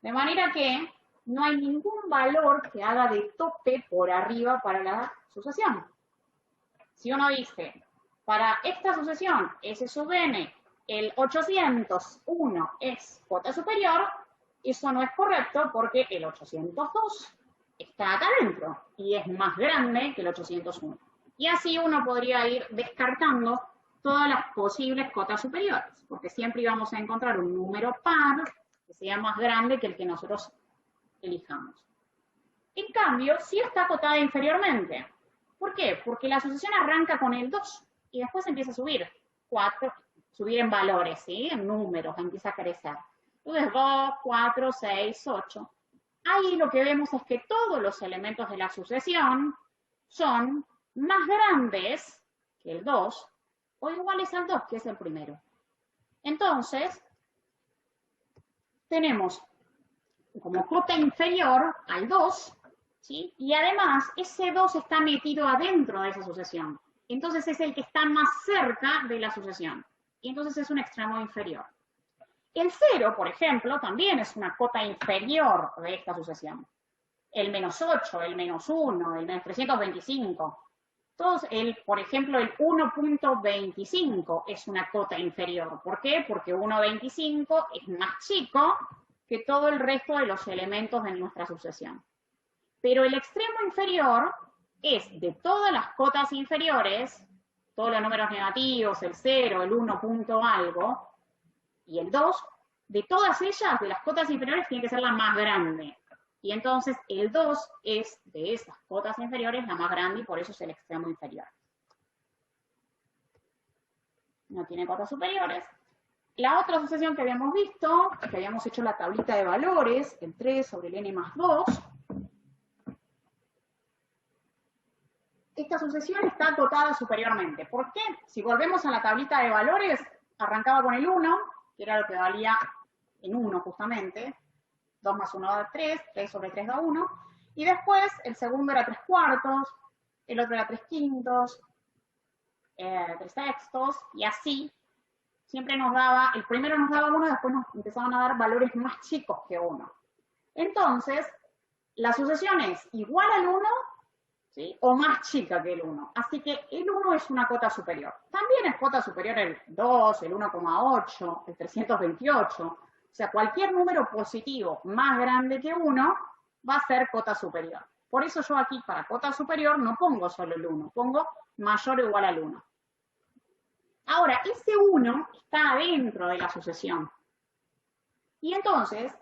De manera que no hay ningún valor que haga de tope por arriba para la sucesión. Si uno dice, para esta sucesión, S sub n, el 801 es cota superior, eso no es correcto porque el 802 está acá adentro y es más grande que el 801. Y así uno podría ir descartando todas las posibles cotas superiores, porque siempre íbamos a encontrar un número par que sea más grande que el que nosotros elijamos. En cambio, sí está acotada inferiormente. ¿Por qué? Porque la sucesión arranca con el 2 y después empieza a subir. 4, subir en valores, ¿sí? En números, empieza a crecer. Entonces 2, 4, 6, 8. Ahí lo que vemos es que todos los elementos de la sucesión son más grandes que el 2 o iguales al 2, que es el primero. Entonces, tenemos como cota inferior al 2, ¿sí? Y además ese 2 está metido adentro de esa sucesión. Entonces es el que está más cerca de la sucesión. Y entonces es un extremo inferior. El 0, por ejemplo, también es una cota inferior de esta sucesión. El menos 8, el menos 1, el menos 325. Todos por ejemplo, el 1.25 es una cota inferior. ¿Por qué? Porque 1.25 es más chico que todo el resto de los elementos de nuestra sucesión. Pero el extremo inferior es de todas las cotas inferiores, todos los números negativos, el 0, el 1 punto algo, y el 2, de todas ellas, de las cotas inferiores, tiene que ser la más grande. Y entonces el 2 es de esas cotas inferiores la más grande y por eso es el extremo inferior. No tiene cotas superiores. La otra sucesión que habíamos visto, que habíamos hecho la tablita de valores, el 3 sobre el n más 2. Esta sucesión está acotada superiormente. ¿Por qué? Si volvemos a la tablita de valores, arrancaba con el 1, que era lo que valía en 1 justamente. 2 más 1 da 3, 3 sobre 3 da 1. Y después el segundo era 3 cuartos, el otro era 3 quintos, 3 sextos, y así. Siempre nos daba, el primero nos daba 1, después nos empezaban a dar valores más chicos que 1. Entonces, la sucesión es igual al 1, ¿sí? O más chica que el 1. Así que el 1 es una cota superior. También es cota superior el 2, el 1,8, el 328. O sea, cualquier número positivo más grande que 1 va a ser cota superior. Por eso yo aquí para cota superior no pongo solo el 1, pongo mayor o igual al 1. Ahora, ese 1 está adentro de la sucesión. Y entonces,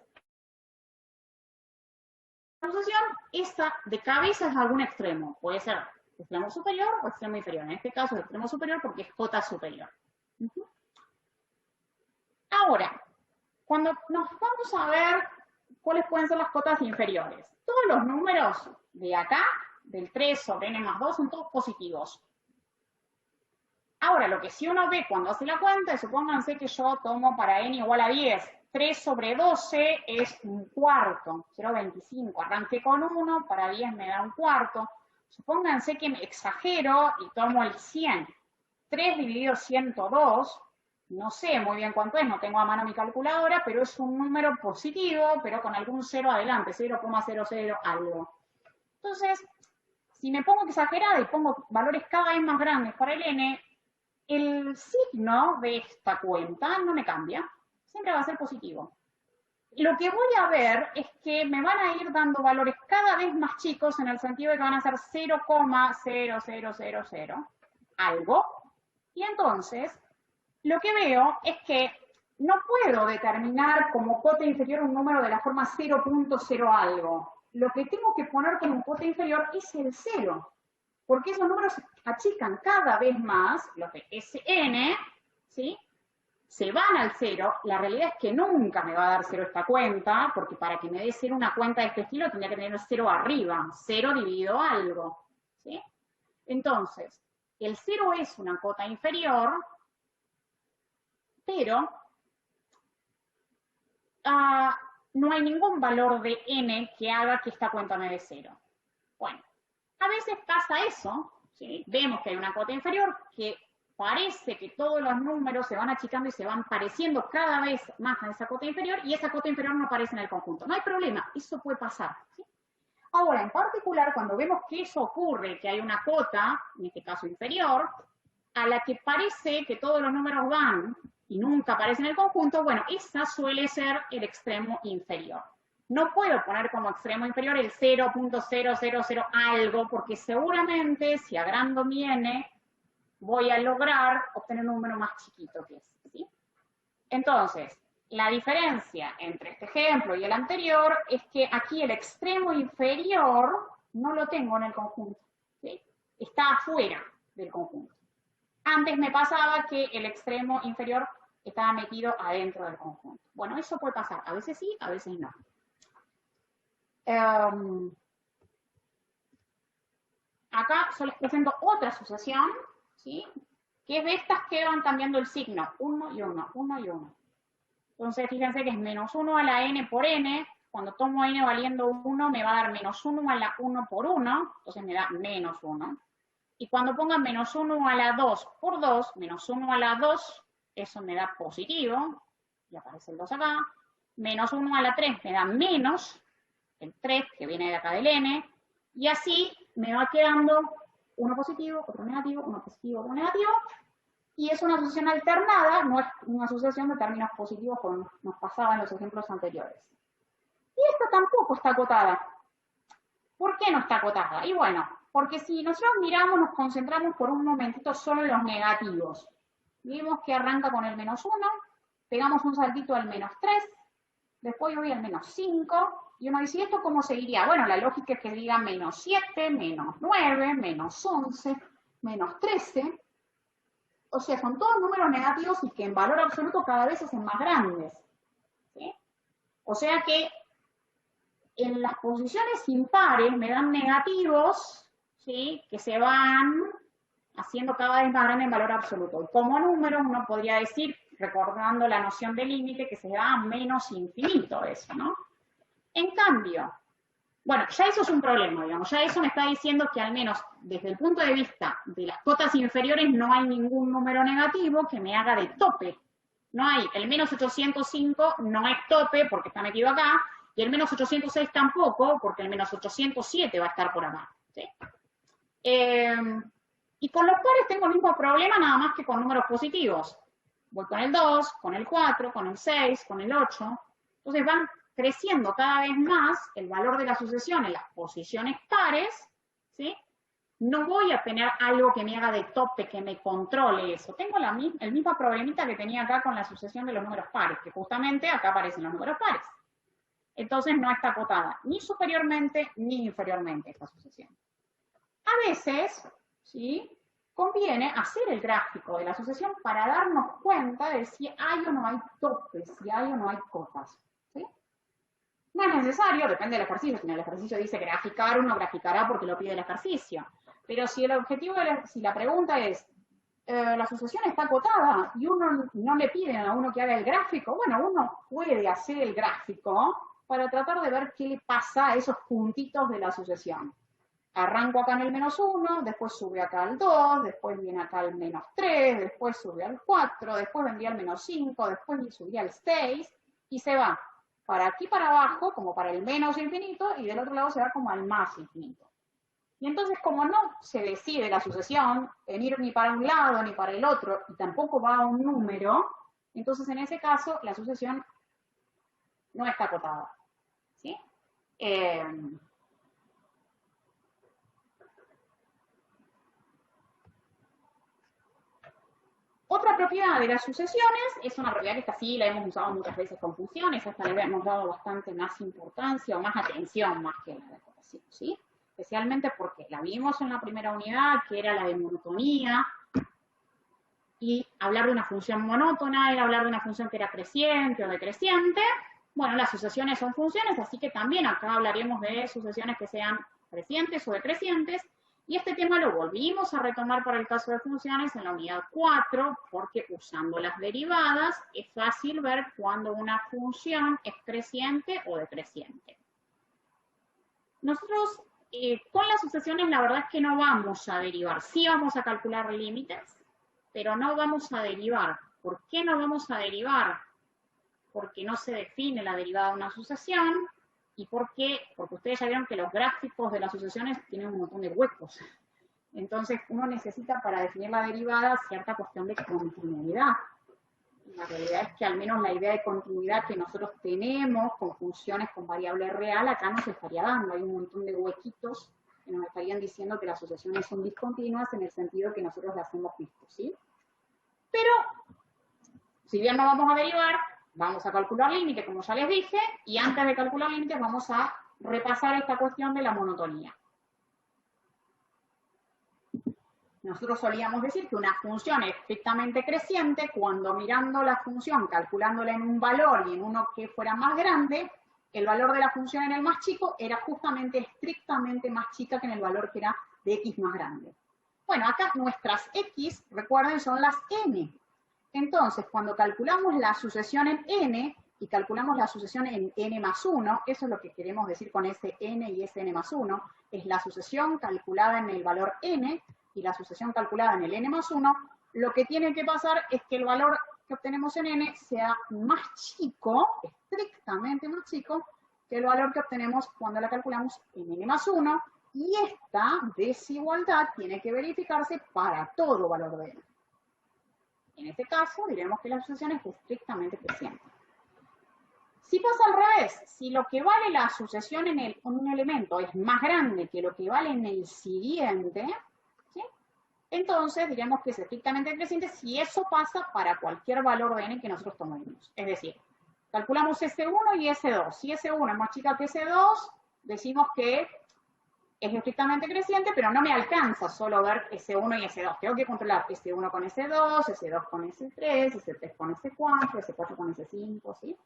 la sucesión, esta de cabeza es algún extremo. Puede ser extremo superior o extremo inferior. En este caso es extremo superior porque es cota superior. Ahora, cuando nos vamos a ver cuáles pueden ser las cotas inferiores. Todos los números de acá, del 3 sobre n más 2, son todos positivos. Ahora, lo que sí uno ve cuando hace la cuenta, supónganse que yo tomo para n igual a 10. 3 sobre 12 es un cuarto, 0,25. Arranqué con 1, para 10 me da un cuarto. Supónganse que me exagero y tomo el 100. 3 dividido 102, no sé muy bien cuánto es, no tengo a mano mi calculadora, pero es un número positivo, pero con algún 0 adelante, 0,00 algo. Entonces, si me pongo exagerada y pongo valores cada vez más grandes para el n, el signo de esta cuenta no me cambia, siempre va a ser positivo. Lo que voy a ver es que me van a ir dando valores cada vez más chicos en el sentido de que van a ser 0,0000 algo. Y entonces, lo que veo es que no puedo determinar como cota inferior un número de la forma 0.0 algo. Lo que tengo que poner como cota inferior es el 0. Porque esos números achican cada vez más, los de Sn, ¿sí? Se van al 0. La realidad es que nunca me va a dar 0 esta cuenta, porque para que me dé 0 una cuenta de este estilo tendría que tener 0 arriba, 0 dividido algo, ¿sí? Entonces, el 0 es una cota inferior, pero no hay ningún valor de n que haga que esta cuenta me dé 0. Bueno. A veces pasa eso, ¿sí? Vemos que hay una cota inferior que parece que todos los números se van achicando y se van pareciendo cada vez más a esa cota inferior y esa cota inferior no aparece en el conjunto. No hay problema, eso puede pasar, ¿sí? Ahora, en particular, cuando vemos que eso ocurre, que hay una cota, en este caso inferior, a la que parece que todos los números van y nunca aparece en el conjunto, bueno, esa suele ser el extremo inferior. No puedo poner como extremo inferior el 0.000 algo, porque seguramente si agrando mi n, voy a lograr obtener un número más chiquito que ese, ¿sí? Entonces, la diferencia entre este ejemplo y el anterior es que aquí el extremo inferior no lo tengo en el conjunto, ¿sí? Está afuera del conjunto. Antes me pasaba que el extremo inferior estaba metido adentro del conjunto. Bueno, eso puede pasar. A veces sí, a veces no. Acá yo les presento otra asociación, ¿sí? Que es de estas que van cambiando el signo. 1 y 1, 1 y 1. Entonces, fíjense que es menos 1 a la n por n. Cuando tomo n valiendo 1, me va a dar menos 1 a la 1 por 1. Entonces me da menos 1. Y cuando pongan menos 1 a la 2 por 2, menos 1 a la 2, eso me da positivo. Y aparece el 2 acá. Menos 1 a la 3 me da menos el 3, que viene de acá del n. Y así me va quedando uno positivo, otro negativo, uno positivo, otro negativo. Y es una asociación alternada, no es una asociación de términos positivos como nos pasaba en los ejemplos anteriores. Y esta tampoco está acotada. ¿Por qué no está acotada? Y bueno, porque si nosotros miramos, nos concentramos por un momentito solo en los negativos. Vimos que arranca con el menos 1, pegamos un saltito al menos 3, después voy al menos 5, y uno dice, ¿y esto cómo seguiría? Bueno, la lógica es que diga menos 7, menos 9, menos 11, menos 13. O sea, son todos números negativos y que en valor absoluto cada vez se hacen más grandes. ¿Sí? O sea que en las posiciones impares me dan negativos, ¿sí? Que se van haciendo cada vez más grandes en valor absoluto. Y como números uno podría decir, recordando la noción de límite, que se da a menos infinito eso, ¿no? En cambio, bueno, ya eso es un problema, digamos, ya eso me está diciendo que al menos desde el punto de vista de las cotas inferiores no hay ningún número negativo que me haga de tope. No hay, el menos 805 no es tope porque está metido acá, y el menos 806 tampoco, porque el menos 807 va a estar por acá. ¿Sí? Y con los pares tengo el mismo problema, nada más que con números positivos. Voy con el 2, con el 4, con el 6, con el 8. Entonces van creciendo cada vez más el valor de la sucesión en las posiciones pares, ¿sí? No voy a tener algo que me haga de tope, que me controle eso. Tengo el mismo problemita que tenía acá con la sucesión de los números pares, que justamente acá aparecen los números pares. Entonces no está acotada ni superiormente ni inferiormente esta sucesión. A veces, ¿sí? Conviene hacer el gráfico de la sucesión para darnos cuenta de si hay o no hay topes, si hay o no hay cotas. ¿Sí? No es necesario, depende del ejercicio. Si el ejercicio dice graficar, uno graficará porque lo pide el ejercicio. Pero si el objetivo, si la pregunta es, la sucesión está acotada y uno no le piden a uno que haga el gráfico, bueno, uno puede hacer el gráfico para tratar de ver qué le pasa a esos puntitos de la sucesión. Arranco acá en el menos 1, después sube acá al 2, después viene acá al menos 3, después sube al 4, después vendría al menos 5, después subía al 6, y se va para aquí para abajo, como para el menos infinito, y del otro lado se va como al más infinito. Y entonces, como no se decide la sucesión en ir ni para un lado ni para el otro, y tampoco va a un número, entonces en ese caso la sucesión no está acotada. ¿Sí? Otra propiedad de las sucesiones es una propiedad que esta sí la hemos usado muchas veces con funciones, hasta le hemos dado bastante más importancia o más atención más que la decoración, ¿sí? Especialmente porque la vimos en la primera unidad, que era la de monotonía, y hablar de una función monótona era hablar de una función que era creciente o decreciente. Bueno, las sucesiones son funciones, así que también acá hablaremos de sucesiones que sean crecientes o decrecientes. Y este tema lo volvimos a retomar para el caso de funciones en la unidad 4, porque usando las derivadas es fácil ver cuando una función es creciente o decreciente. Nosotros con las sucesiones la verdad es que no vamos a derivar, sí vamos a calcular límites, pero no vamos a derivar. ¿Por qué no vamos a derivar? Porque no se define la derivada de una sucesión. ¿Y por qué? Porque ustedes ya vieron que los gráficos de las sucesiones tienen un montón de huecos. Entonces, uno necesita para definir la derivada cierta cuestión de continuidad. La realidad es que al menos la idea de continuidad que nosotros tenemos con funciones con variable real, acá nos estaría dando. Hay un montón de huequitos que nos estarían diciendo que las sucesiones son discontinuas en el sentido que nosotros las hemos visto, ¿sí? Pero, si bien no vamos a derivar, vamos a calcular límite, como ya les dije, y antes de calcular límites vamos a repasar esta cuestión de la monotonía. nosotros solíamos decir que una función es estrictamente creciente cuando mirando la función, calculándola en un valor y en uno que fuera más grande, el valor de la función en el más chico era justamente estrictamente más chica que en el valor que era de x más grande. Bueno, acá nuestras x, recuerden, son las n. Entonces, cuando calculamos la sucesión en n y calculamos la sucesión en n más 1, eso es lo que queremos decir con ese n y ese n más 1, es la sucesión calculada en el valor n y la sucesión calculada en el n más 1, lo que tiene que pasar es que el valor que obtenemos en n sea más chico, estrictamente más chico, que el valor que obtenemos cuando la calculamos en n más 1, y esta desigualdad tiene que verificarse para todo valor de n. En este caso, diremos que la sucesión es estrictamente creciente. Si pasa al revés, si lo que vale la sucesión en un elemento es más grande que lo que vale en el siguiente, ¿sí? Entonces diremos que es estrictamente creciente si eso pasa para cualquier valor de n que nosotros tomemos. Es decir, calculamos S1 y S2. Si S1 es más chica que S2, decimos que es estrictamente creciente, pero no me alcanza solo ver S1 y S2. Tengo que controlar S1 con S2, S2 con S3, S3 con S4, S4 con S5, ¿sí?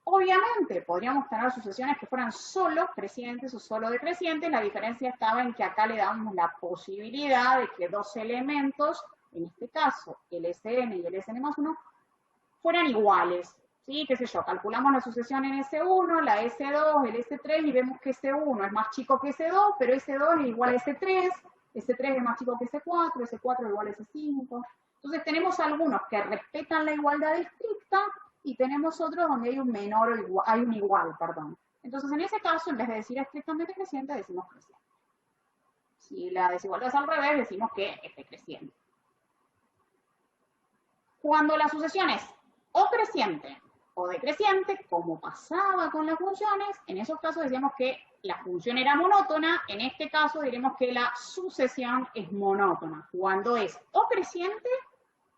Obviamente, podríamos tener sucesiones que fueran solo crecientes o solo decrecientes. La diferencia estaba en que acá le damos la posibilidad de que dos elementos, en este caso el Sn y el Sn más 1, fueran iguales. ¿Sí? ¿Qué sé yo? Calculamos la sucesión en S1, la S2, el S3 y vemos que S1 es más chico que S2, pero S2 es igual a S3, S3 es más chico que S4, S4 es igual a S5. Entonces tenemos algunos que respetan la igualdad estricta y tenemos otros donde hay un menor o igual, hay un igual, perdón. Entonces en ese caso, en vez de decir estrictamente creciente, decimos creciente. Si la desigualdad es al revés, decimos que es decreciente. Cuando la sucesión es o creciente o decreciente, como pasaba con las funciones, en esos casos decíamos que la función era monótona, en este caso diremos que la sucesión es monótona, cuando es o creciente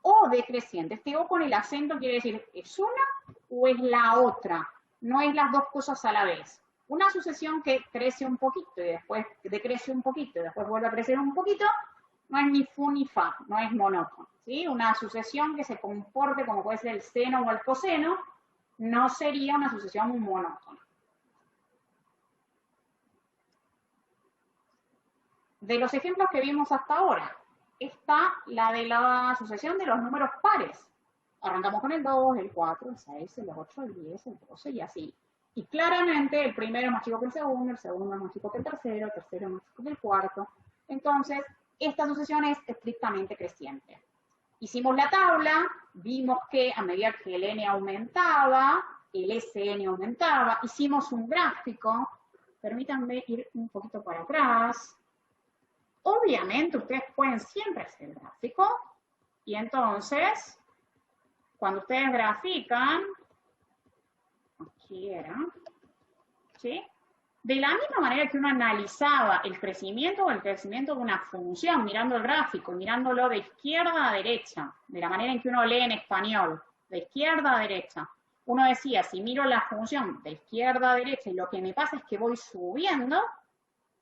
o decreciente. Este O con el acento quiere decir, ¿es una o es la otra? No es las dos cosas a la vez. Una sucesión que crece un poquito y después decrece un poquito y después vuelve a crecer un poquito, no es ni fu ni fa, no es monótono, ¿sí? Una sucesión que se comporte como puede ser el seno o el coseno, no sería una sucesión monótona. De los ejemplos que vimos hasta ahora, está la de la sucesión de los números pares. Arrancamos con el 2, el 4, el 6, el 8, el 10, el 12 y así. Y claramente el primero es más chico que el segundo es más chico que el tercero es más chico que el cuarto. Entonces, esta sucesión es estrictamente creciente. Hicimos la tabla, vimos que a medida que el n aumentaba, el Sn aumentaba, hicimos un gráfico. Permítanme ir un poquito para atrás. Obviamente ustedes pueden siempre hacer el gráfico y entonces, cuando ustedes grafican, aquí era, ¿sí? De la misma manera que uno analizaba el crecimiento o el crecimiento de una función, mirando el gráfico, mirándolo de izquierda a derecha, de la manera en que uno lee en español, de izquierda a derecha, uno decía, si miro la función de izquierda a derecha y lo que me pasa es que voy subiendo,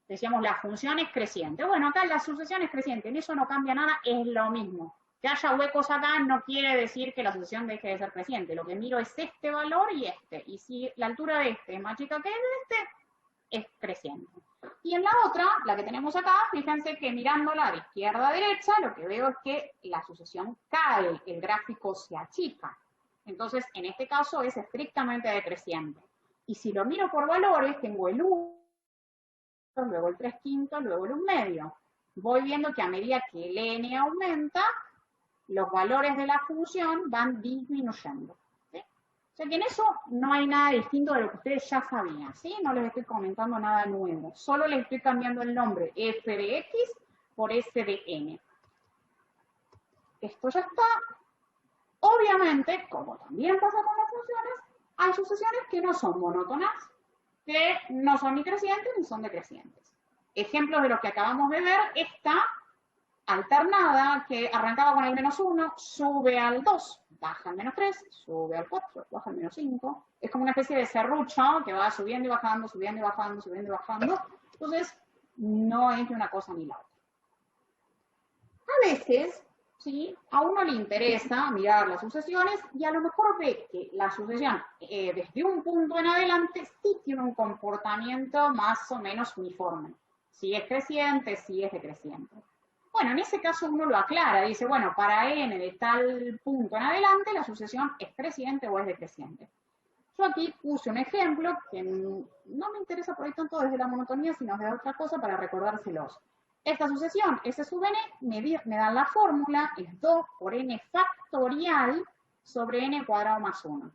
decíamos, la función es creciente. Bueno, acá la sucesión es creciente, en eso no cambia nada, es lo mismo. Que haya huecos acá no quiere decir que la sucesión deje de ser creciente. Lo que miro es este valor y este. Y si la altura de este es más chica que este, es creciente. Y en la otra, la que tenemos acá, fíjense que mirándola de izquierda a derecha, lo que veo es que la sucesión cae, el gráfico se achica. Entonces, en este caso es estrictamente decreciente. Y si lo miro por valores, tengo el 1, luego el 3/5, luego el 1/2. Voy viendo que a medida que el n aumenta, los valores de la función van disminuyendo. ¿Sí? O sea que en eso no hay nada distinto de lo que ustedes ya sabían, ¿sí? No les estoy comentando nada nuevo. Solo les estoy cambiando el nombre f de x por s de n. Esto ya está. Obviamente, como también pasa con las funciones, hay sucesiones que no son monótonas, que no son ni crecientes ni son decrecientes. Ejemplos de lo que acabamos de ver, esta alternada que arrancaba con el -1, sube al 2, baja al -3, sube al 4, baja al -5. Es como una especie de serrucho que va subiendo y bajando, subiendo y bajando, subiendo y bajando. Entonces, no es de una cosa ni la otra. A veces, ¿sí? A uno le interesa mirar las sucesiones y a lo mejor ve que la sucesión desde un punto en adelante sí tiene un comportamiento más o menos uniforme. Si es creciente, si es decreciente. Bueno, en ese caso uno lo aclara, dice, bueno, para n de tal punto en adelante la sucesión es creciente o es decreciente. Yo aquí puse un ejemplo que no me interesa por ahí tanto desde la monotonía, sino desde otra cosa para recordárselos. Esta sucesión, S sub n, me da la fórmula, es 2 por n factorial sobre n cuadrado más 1.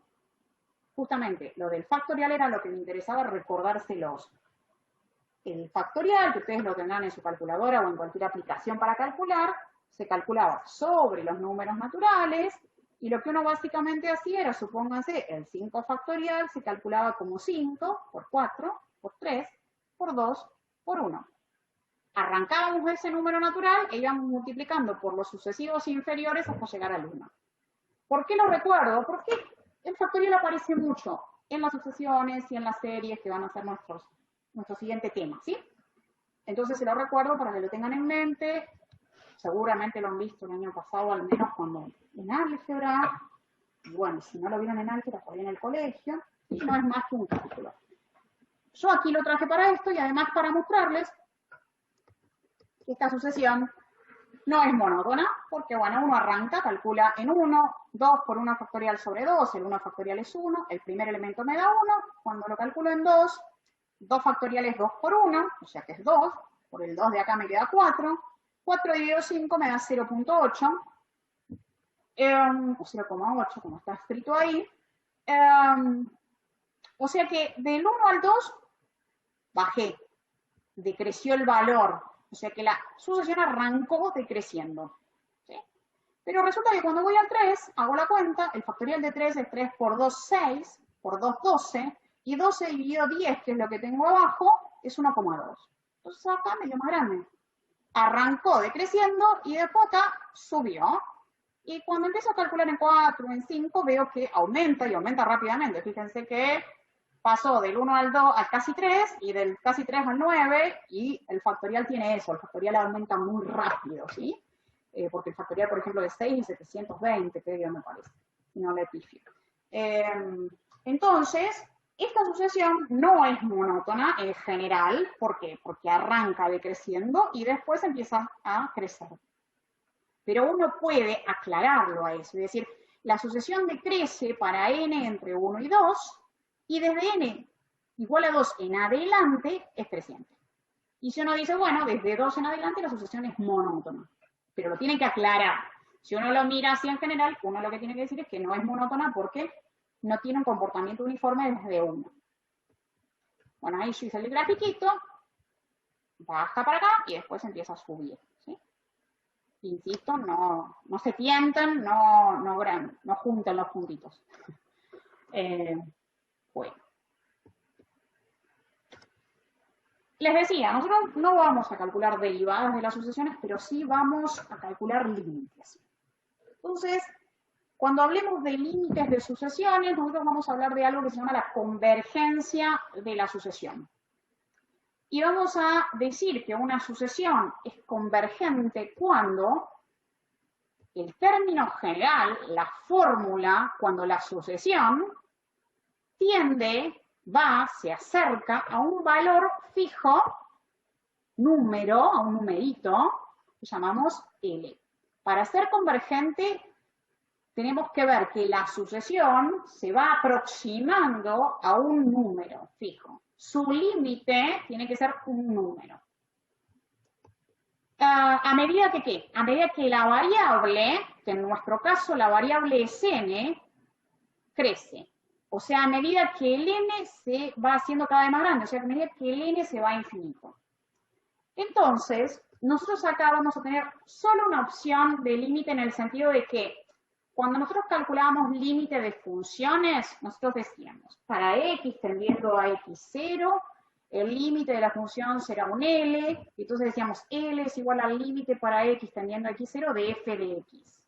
Justamente, lo del factorial era lo que me interesaba recordárselos. El factorial, que ustedes lo tendrán en su calculadora o en cualquier aplicación para calcular, se calculaba sobre los números naturales, y lo que uno básicamente hacía era, supónganse, el 5 factorial se calculaba como 5 por 4, por 3, por 2, por 1. Arrancábamos de ese número natural e íbamos multiplicando por los sucesivos inferiores hasta llegar al 1. ¿Por qué lo recuerdo? Porque el factorial aparece mucho en las sucesiones y en las series que van a ser nuestro siguiente tema, ¿sí? Entonces se lo recuerdo para que lo tengan en mente. Seguramente lo han visto el año pasado, al menos cuando en álgebra, y bueno, si no lo vieron en álgebra, por ahí en el colegio, y no es más que un cálculo. Yo aquí lo traje para esto y además para mostrarles que esta sucesión no es monótona, porque bueno, uno arranca, calcula en 1, 2 por 1 factorial sobre 2, el 1 factorial es 1, el primer elemento me da 1, cuando lo calculo en 2, 2 factorial es 2 por 1, o sea que es 2, por el 2 de acá me queda 4, 4 dividido 5 me da 0.8, o 0,8 como está escrito ahí, o sea que del 1 al 2 bajé, decreció el valor, o sea que la sucesión arrancó decreciendo, ¿sí? Pero resulta que cuando voy al 3, hago la cuenta, el factorial de 3 es 3 por 2, 6, por 2, 12, y 12 dividido 10, que es lo que tengo abajo, es 1,2. Entonces acá me dio más grande. Arrancó decreciendo y después acá subió. Y cuando empiezo a calcular en 4, en 5, veo que aumenta y aumenta rápidamente. Fíjense que pasó del 1 al 2 al casi 3 y del casi 3 al 9 y el factorial tiene eso, el factorial aumenta muy rápido, ¿sí? Porque el factorial, por ejemplo, de 6 es 720, creo, me parece, si no le pifio. Entonces, esta sucesión no es monótona en general. ¿Por qué? Porque arranca decreciendo y después empieza a crecer. Pero uno puede aclararlo a eso, es decir, la sucesión decrece para n entre 1 y 2, y desde n igual a 2 en adelante es creciente. Y si uno dice, bueno, desde 2 en adelante la sucesión es monótona, pero lo tiene que aclarar. Si uno lo mira así en general, uno lo que tiene que decir es que no es monótona porque no tiene un comportamiento uniforme desde 1. Bueno, ahí yo hice el grafiquito, baja para acá y después empieza a subir, ¿sí? Insisto, no se tienten, no junten los puntitos. Bueno. Les decía, nosotros no vamos a calcular derivadas de las sucesiones, pero sí vamos a calcular límites. Entonces, cuando hablemos de límites de sucesiones, nosotros vamos a hablar de algo que se llama la convergencia de la sucesión. Y vamos a decir que una sucesión es convergente cuando el término general, la fórmula, cuando la sucesión se acerca a un valor fijo, número, a un numerito, que llamamos L. Para ser convergente, tenemos que ver que la sucesión se va aproximando a un número fijo. Su límite tiene que ser un número. ¿A medida que qué? A medida que la variable, que en nuestro caso la variable es n, crece. O sea, a medida que el n se va haciendo cada vez más grande, o sea, a medida que el n se va a infinito. Entonces, nosotros acá vamos a tener solo una opción de límite en el sentido de que cuando nosotros calculábamos límite de funciones, nosotros decíamos, para x tendiendo a x0, el límite de la función será un L, y entonces decíamos L es igual al límite para x tendiendo a x0 de f de x.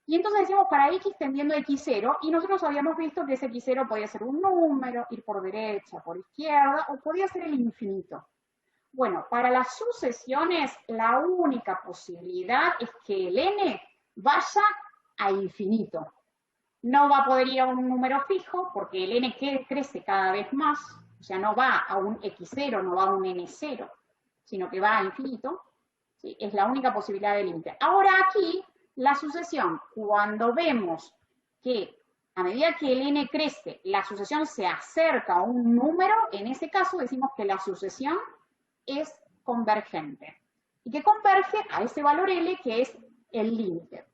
Y entonces decíamos para x tendiendo a x0, y nosotros habíamos visto que ese x0 podía ser un número, ir por derecha, por izquierda, o podía ser el infinito. Bueno, para las sucesiones, la única posibilidad es que el n vaya a infinito. No va a poder ir a un número fijo porque el n crece cada vez más, o sea, no va a un x0, no va a un n0, sino que va a infinito. ¿Sí? Es la única posibilidad de límite. Ahora aquí, la sucesión, cuando vemos que a medida que el n crece, la sucesión se acerca a un número, en ese caso decimos que la sucesión es convergente. Y que converge a ese valor L que es el límite.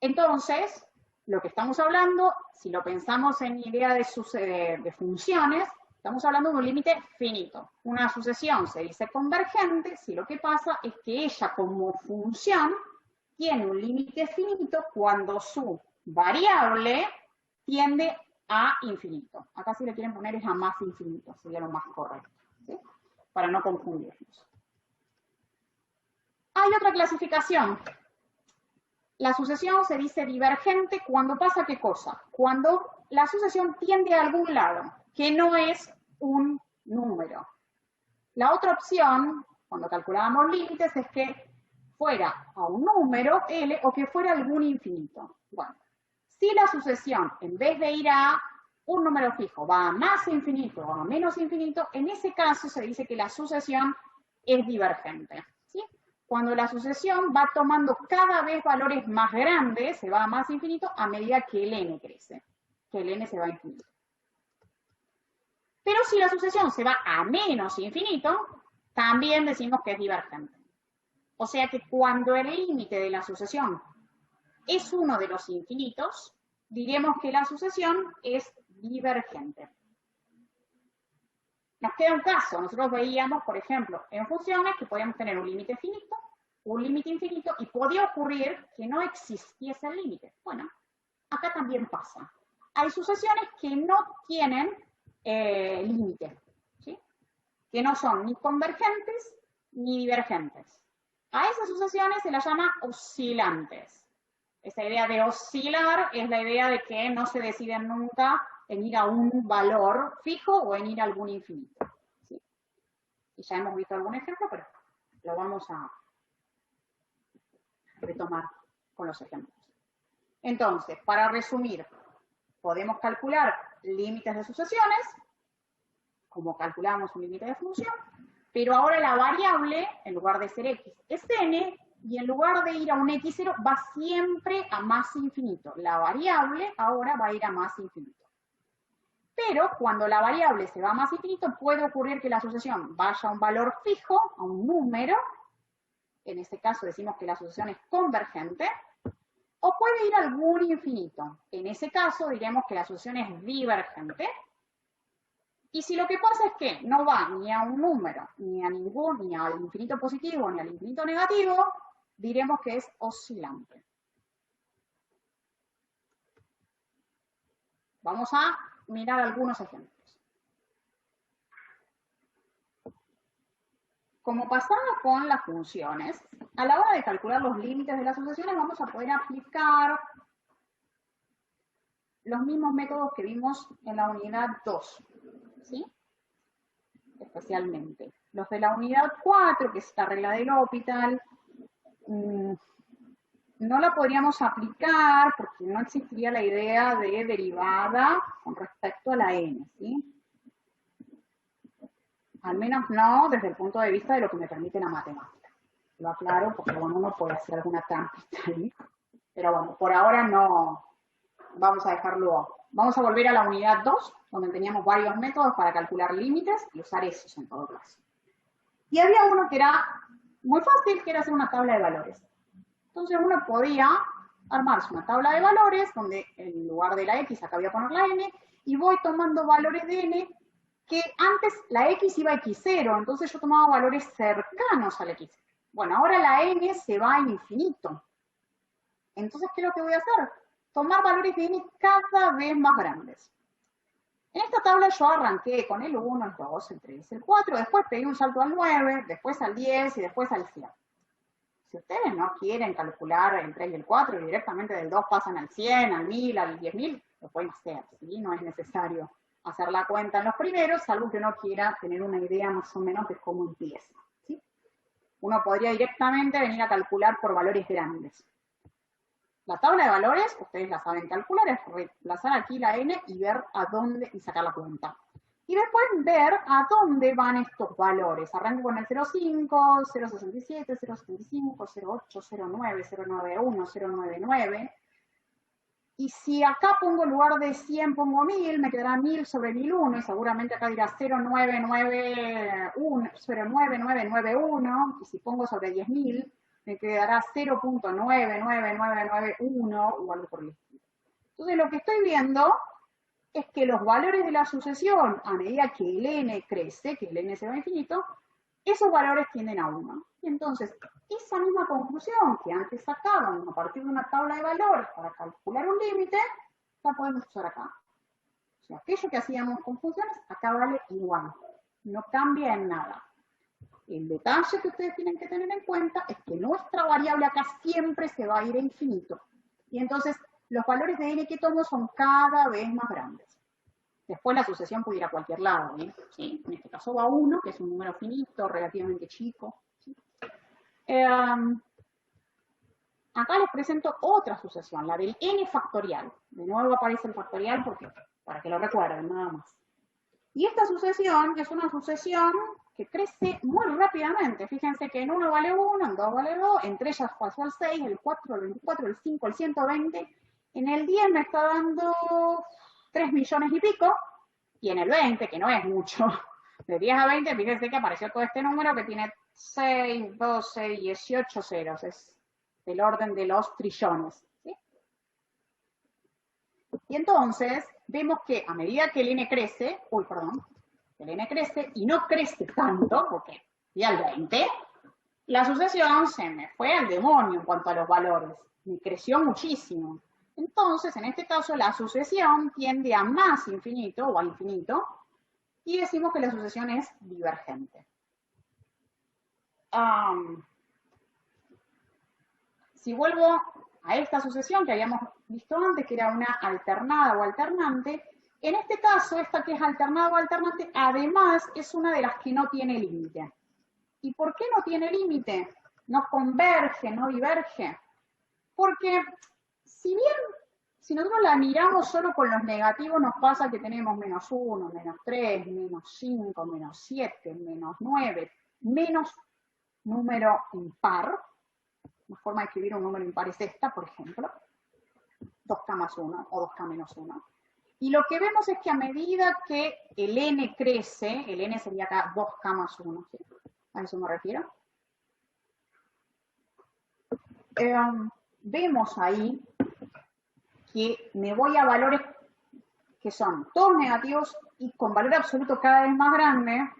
Entonces, lo que estamos hablando, si lo pensamos en idea de funciones, estamos hablando de un límite finito. Una sucesión se dice convergente si lo que pasa es que ella como función tiene un límite finito cuando su variable tiende a infinito. Acá si le quieren poner es a más infinito, sería lo más correcto, ¿sí? Para no confundirnos. Hay otra clasificación. La sucesión se dice divergente cuando pasa ¿qué cosa? Cuando la sucesión tiende a algún lado, que no es un número. La otra opción, cuando calculábamos límites, es que fuera a un número, L, o que fuera algún infinito. Bueno, si la sucesión, en vez de ir a un número fijo, va a más infinito o a menos infinito, en ese caso se dice que la sucesión es divergente. ¿Sí? Cuando la sucesión va tomando cada vez valores más grandes, se va a más infinito a medida que el n crece, que el n se va a infinito. Pero si la sucesión se va a menos infinito, también decimos que es divergente. O sea que cuando el límite de la sucesión es uno de los infinitos, diremos que la sucesión es divergente. Nos queda un caso. Nosotros veíamos, por ejemplo, en funciones que podíamos tener un límite finito, un límite infinito, y podía ocurrir que no existiese el límite. Bueno, acá también pasa. Hay sucesiones que no tienen límite, ¿sí? Que no son ni convergentes ni divergentes. A esas sucesiones se las llama oscilantes. Esa idea de oscilar es la idea de que no se deciden nunca en ir a un valor fijo o en ir a algún infinito. ¿Sí? Y ya hemos visto algún ejemplo, pero lo vamos a retomar con los ejemplos. Entonces, para resumir, podemos calcular límites de sucesiones, como calculamos un límite de función, pero ahora la variable, en lugar de ser x, es n, y en lugar de ir a un x0, va siempre a más infinito. La variable ahora va a ir a más infinito. Pero cuando la variable se va a más infinito, puede ocurrir que la sucesión vaya a un valor fijo, a un número, en este caso decimos que la sucesión es convergente, o puede ir a algún infinito. En ese caso diremos que la sucesión es divergente. Y si lo que pasa es que no va ni a un número, ni al infinito positivo, ni al infinito negativo, diremos que es oscilante. Vamos a mirar algunos ejemplos. Como pasaba con las funciones, a la hora de calcular los límites de las sucesiones vamos a poder aplicar los mismos métodos que vimos en la unidad 2, ¿sí? Especialmente. Los de la unidad 4, que es la regla del L'Hopital, no la podríamos aplicar porque no existiría la idea de derivada con respecto a la n, ¿sí? Al menos no desde el punto de vista de lo que me permite la matemática. Lo aclaro porque bueno, uno puede hacer alguna trampita ahí. Pero bueno, por ahora no. Vamos a dejarlo. Vamos a volver a la unidad 2, donde teníamos varios métodos para calcular límites y usar esos en todo caso. Y había uno que era muy fácil, que era hacer una tabla de valores. Entonces uno podía armarse una tabla de valores, donde en lugar de la x acá voy a poner la n, y voy tomando valores de n, que antes la x iba a x0, entonces yo tomaba valores cercanos al x. Bueno, ahora la n se va a infinito. Entonces, ¿qué es lo que voy a hacer? Tomar valores de n cada vez más grandes. En esta tabla yo arranqué con el 1, el 2, el 3, el 4, después pegué un salto al 9, después al 10 y después al 100. Si ustedes no quieren calcular el 3 y el 4 y directamente del 2 pasan al 100, al 1000, al 10.000, lo pueden hacer, ¿sí? No es necesario hacer la cuenta en los primeros, salvo que uno quiera tener una idea más o menos de cómo empieza. ¿Sí? Uno podría directamente venir a calcular por valores grandes. La tabla de valores, ustedes la saben calcular, es reemplazar aquí la n y ver a dónde, y sacar la cuenta. Y después ver a dónde van estos valores. Arranco con el 0,5, 0,67, 0,75, 0,8, 0,9, 0,91, 0,99. Y si acá pongo en lugar de 100, pongo 1000, me quedará 1000 sobre 1001, y seguramente acá dirá 0,9991, y si pongo sobre 10.000, me quedará 0.99991 o algo por el estilo. Entonces lo que estoy viendo es que los valores de la sucesión, a medida que el n crece, que el n se va a infinito, esos valores tienden a 1. Y entonces, esa misma conclusión que antes sacábamos a partir de una tabla de valores para calcular un límite, la podemos usar acá. O sea, aquello que hacíamos con funciones, acá vale igual. No cambia en nada. El detalle que ustedes tienen que tener en cuenta es que nuestra variable acá siempre se va a ir a infinito. Y entonces, los valores de n que tomo son cada vez más grandes. Después la sucesión puede ir a cualquier lado, ¿sí? En este caso va 1, que es un número finito, relativamente chico. ¿Sí? Acá les presento otra sucesión, la del n factorial. De nuevo aparece el factorial porque, para que lo recuerden, nada más. Y esta sucesión es una sucesión que crece muy rápidamente. Fíjense que en 1 vale 1, en 2 vale 2, en 3 ya pasó al 6, el 4, el 24, el 5, el 120. En el 10 me está dando 3 millones y pico, y en el 20, que no es mucho, de 10 a 20, fíjense que apareció todo este número que tiene 6, 12, 18 ceros, es del orden de los trillones. ¿Sí? Y entonces, vemos que a medida que el n crece, el n crece y no crece tanto, porque y al 20, la sucesión se me fue al demonio en cuanto a los valores, me creció muchísimo. Entonces, en este caso, la sucesión tiende a más infinito o a infinito, y decimos que la sucesión es divergente. Si vuelvo a esta sucesión que habíamos visto antes, que era una alternada o alternante, en este caso, esta que es alternada o alternante, además es una de las que no tiene límite. ¿Y por qué no tiene límite? No converge, no diverge. Porque si bien, si nosotros la miramos solo con los negativos, nos pasa que tenemos menos 1, menos 3, menos 5, menos 7, menos 9, menos número impar. Una forma de escribir un número impar es esta, por ejemplo, 2k más 1 o 2k menos 1. Y lo que vemos es que a medida que el n crece, el n sería acá 2k más 1, ¿sí? A eso me refiero. Vemos ahí que me voy a valores que son todos negativos y con valor absoluto cada vez más grande.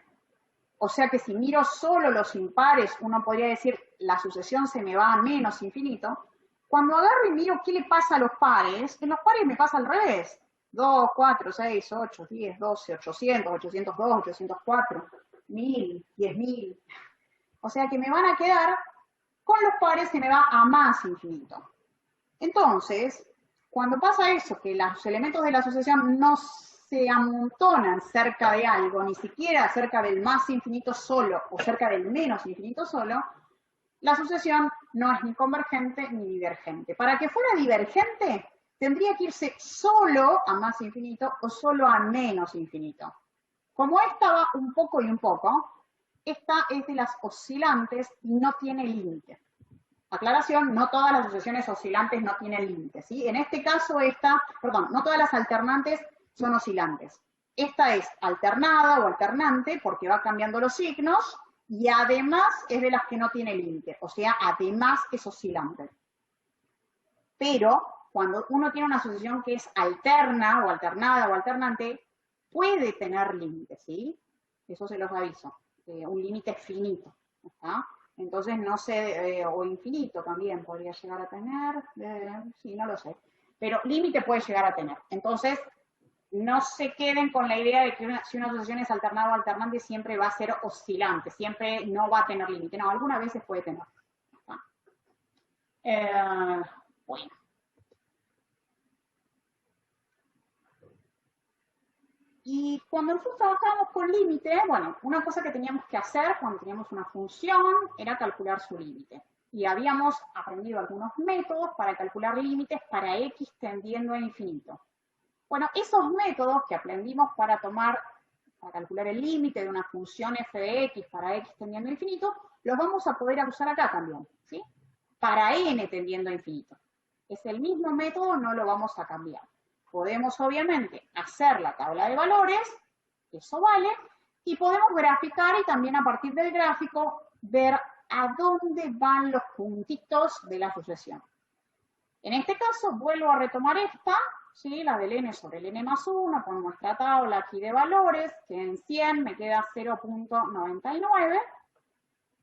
O sea que si miro solo los impares, uno podría decir la sucesión se me va a menos infinito. Cuando agarro y miro qué le pasa a los pares, en los pares me pasa al revés. 2, 4, 6, 8, 10, 12, 800, 802, 804, 1000, 10.000. O sea que me van a quedar, con los pares se me va a más infinito. Entonces, cuando pasa eso, que los elementos de la sucesión no se amontonan cerca de algo, ni siquiera cerca del más infinito solo o cerca del menos infinito solo, la sucesión no es ni convergente ni divergente. Para que fuera divergente, tendría que irse solo a más infinito o solo a menos infinito. Como esta va un poco y un poco, esta es de las oscilantes y no tiene límite. Aclaración, no todas las sucesiones oscilantes no tienen límite, ¿sí? En este caso no todas las alternantes son oscilantes. Esta es alternada o alternante porque va cambiando los signos y además es de las que no tiene límite, o sea, además es oscilante. Pero cuando uno tiene una sucesión que es alterna o alternada o alternante, puede tener límite, ¿sí? Eso se los aviso. Un límite finito, ¿está? Entonces, no sé, o infinito también podría llegar a tener, sí, no lo sé. Pero límite puede llegar a tener. Entonces, no se queden con la idea de que si una sucesión es alternada o alternante, siempre va a ser oscilante, siempre no va a tener límite. No, algunas veces puede tener. Bueno. Y cuando nosotros trabajábamos con límite, bueno, una cosa que teníamos que hacer cuando teníamos una función era calcular su límite. Y habíamos aprendido algunos métodos para calcular límites para x tendiendo a infinito. Bueno, esos métodos que aprendimos para calcular el límite de una función f de x para x tendiendo a infinito, los vamos a poder usar acá también, ¿sí? Para n tendiendo a infinito. Es el mismo método, no lo vamos a cambiar. Podemos, obviamente, hacer la tabla de valores, eso vale, y podemos graficar y también a partir del gráfico ver a dónde van los puntitos de la sucesión. En este caso, vuelvo a retomar esta, ¿sí? La del n sobre el n más 1, con nuestra tabla aquí de valores, que en 100 me queda 0.99,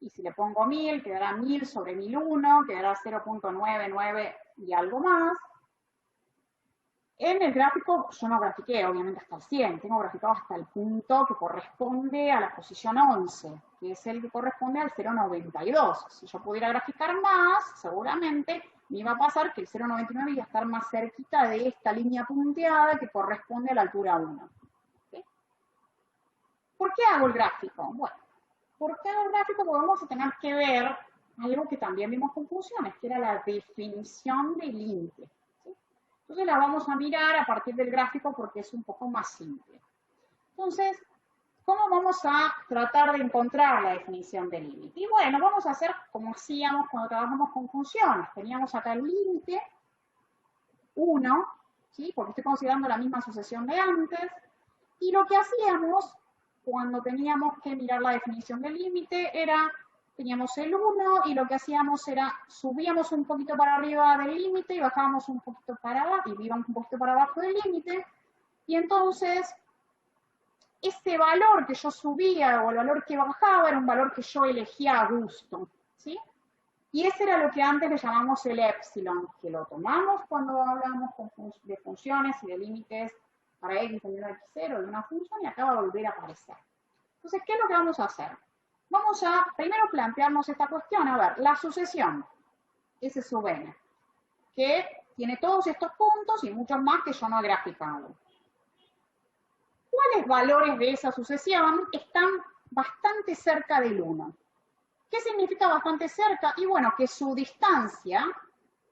y si le pongo 1000, quedará 1000 sobre 1001, quedará 0.99 y algo más. En el gráfico, yo no grafiqué, obviamente, hasta el 100, tengo graficado hasta el punto que corresponde a la posición 11, que es el que corresponde al 0.92. Si yo pudiera graficar más, seguramente me iba a pasar que el 0.99 iba a estar más cerquita de esta línea punteada que corresponde a la altura 1. ¿Sí? ¿Por qué hago el gráfico? Bueno, ¿por qué hago el gráfico? Porque vamos a tener que ver algo que también vimos con funciones, que era la definición de límite. Entonces la vamos a mirar a partir del gráfico porque es un poco más simple. Entonces, ¿cómo vamos a tratar de encontrar la definición de límite? Y bueno, vamos a hacer como hacíamos cuando trabajamos con funciones. Teníamos acá el límite 1, ¿sí? Porque estoy considerando la misma sucesión de antes. Y lo que hacíamos cuando teníamos que mirar la definición del límite era, teníamos el 1 y lo que hacíamos era, subíamos un poquito para arriba del límite y bajábamos un poquito para abajo, y íbamos un poquito para abajo del límite, y entonces ese valor que yo subía o el valor que bajaba era un valor que yo elegía a gusto, ¿sí? Y ese era lo que antes le llamamos el épsilon, que lo tomamos cuando hablamos de funciones y de límites para x tendiendo a x0 de una función, y acaba de volver a aparecer. Entonces, ¿qué es lo que vamos a hacer? Vamos a primero plantearnos esta cuestión. A ver, la sucesión S sub n, que tiene todos estos puntos y muchos más que yo no he graficado. ¿Cuáles valores de esa sucesión están bastante cerca del 1? ¿Qué significa bastante cerca? Y bueno, que su distancia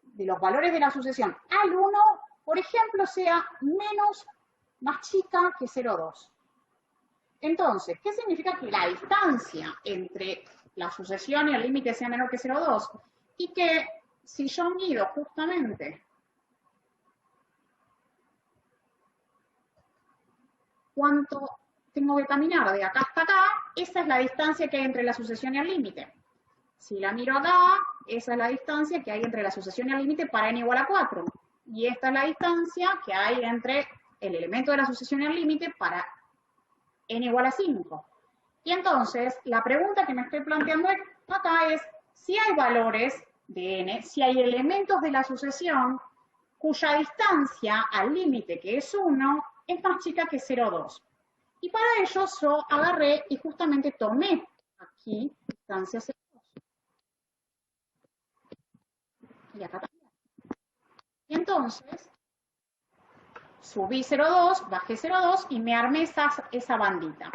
de los valores de la sucesión al 1, por ejemplo, sea más chica que 0,2. Entonces, ¿qué significa que la distancia entre la sucesión y el límite sea menor que 0,2? Y que si yo mido justamente cuánto tengo que caminar de acá hasta acá, esa es la distancia que hay entre la sucesión y el límite. Si la miro acá, esa es la distancia que hay entre la sucesión y el límite para n igual a 4. Y esta es la distancia que hay entre el elemento de la sucesión y el límite para n igual a 5. Y entonces, la pregunta que me estoy planteando acá es, si hay valores de n, si hay elementos de la sucesión cuya distancia al límite, que es 1, es más chica que 0,2. Y para ello yo agarré y justamente tomé aquí distancia 0,2. Y acá también. Y entonces, subí 0,2, bajé 0,2 y me armé esa bandita.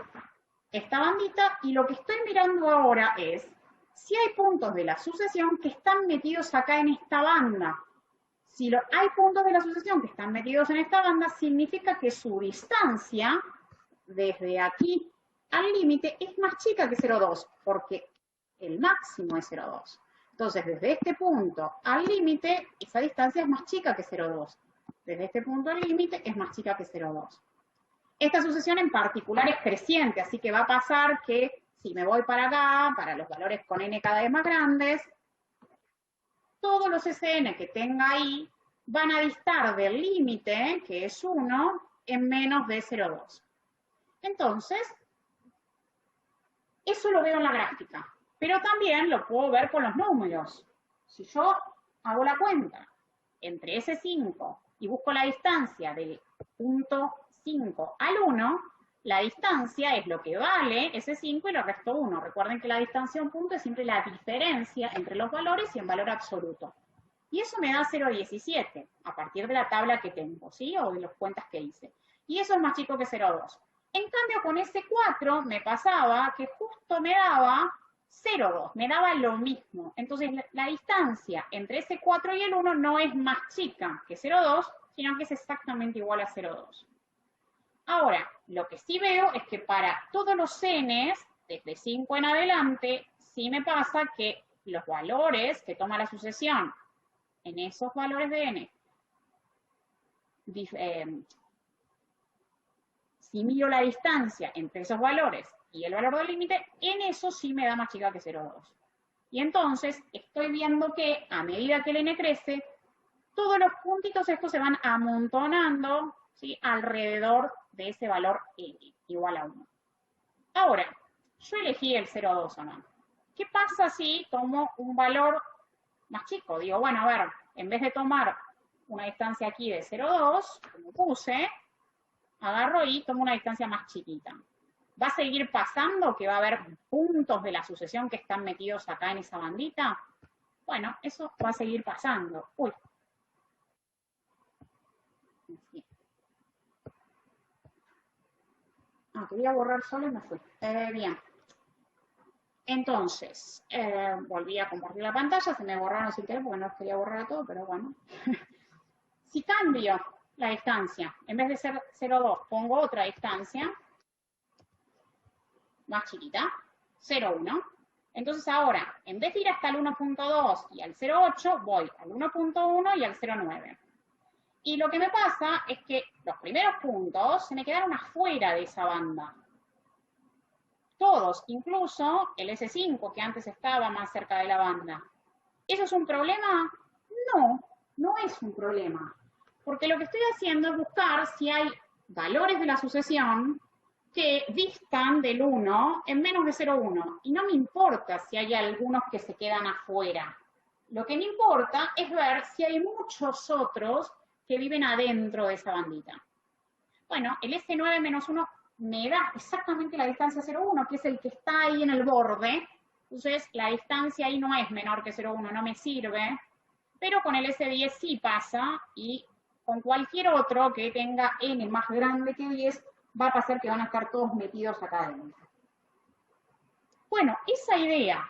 Esta bandita, y lo que estoy mirando ahora es si hay puntos de la sucesión que están metidos acá en esta banda. Si hay puntos de la sucesión que están metidos en esta banda, significa que su distancia desde aquí al límite es más chica que 0,2, porque el máximo es 0,2. Entonces, desde este punto al límite, esa distancia es más chica que 0,2. Desde este punto al límite es más chica que 0,2. Esta sucesión en particular es creciente, así que va a pasar que si me voy para acá, para los valores con n cada vez más grandes, todos los Sn que tenga ahí van a distar del límite, que es 1, en menos de 0,2. Entonces, eso lo veo en la gráfica, pero también lo puedo ver con los números. Si yo hago la cuenta entre ese 5 y busco la distancia del punto 5 al 1, la distancia es lo que vale ese 5 y lo resto 1. Recuerden que la distancia a un punto es siempre la diferencia entre los valores y en valor absoluto. Y eso me da 0,17 a partir de la tabla que tengo, ¿sí? O de las cuentas que hice. Y eso es más chico que 0,2. En cambio, con ese 4 me pasaba que justo me daba 0,2, me daba lo mismo. Entonces, la distancia entre ese 4 y el 1 no es más chica que 0,2, sino que es exactamente igual a 0,2. Ahora, lo que sí veo es que para todos los n's, desde 5 en adelante, sí me pasa que los valores que toma la sucesión en esos valores de n, si miro la distancia entre esos valores y el valor del límite, en eso sí me da más chica que 0,2. Y entonces estoy viendo que a medida que el n crece, todos los puntitos estos se van amontonando, ¿sí?, alrededor de ese valor n igual a 1. Ahora, yo elegí el 0,2 o no. ¿Qué pasa si tomo un valor más chico? Digo, bueno, a ver, en vez de tomar una distancia aquí de 0,2, como puse, agarro y tomo una distancia más chiquita. ¿Va a seguir pasando que va a haber puntos de la sucesión que están metidos acá en esa bandita? Bueno, eso va a seguir pasando. Uy. Quería borrar solo y me fui. Bien. Entonces, volví a compartir la pantalla, se me borraron sin querer porque no quería borrar todo, pero bueno. Si cambio la distancia, en vez de ser 0,2, pongo otra distancia más chiquita, 0,1. Entonces ahora, en vez de ir hasta el 1.2 y al 0,8, voy al 1.1 y al 0,9. Y lo que me pasa es que los primeros puntos se me quedaron afuera de esa banda. Todos, incluso el S5, que antes estaba más cerca de la banda. ¿Eso es un problema? No, no es un problema. Porque lo que estoy haciendo es buscar si hay valores de la sucesión que distan del 1 en menos de 0,1. Y no me importa si hay algunos que se quedan afuera. Lo que me importa es ver si hay muchos otros que viven adentro de esa bandita. Bueno, el S9 menos 1 me da exactamente la distancia 0,1, que es el que está ahí en el borde. Entonces, la distancia ahí no es menor que 0,1, no me sirve. Pero con el S10 sí pasa, y con cualquier otro que tenga n más grande que 10, va a pasar que van a estar todos metidos acá adentro. Bueno, esa idea,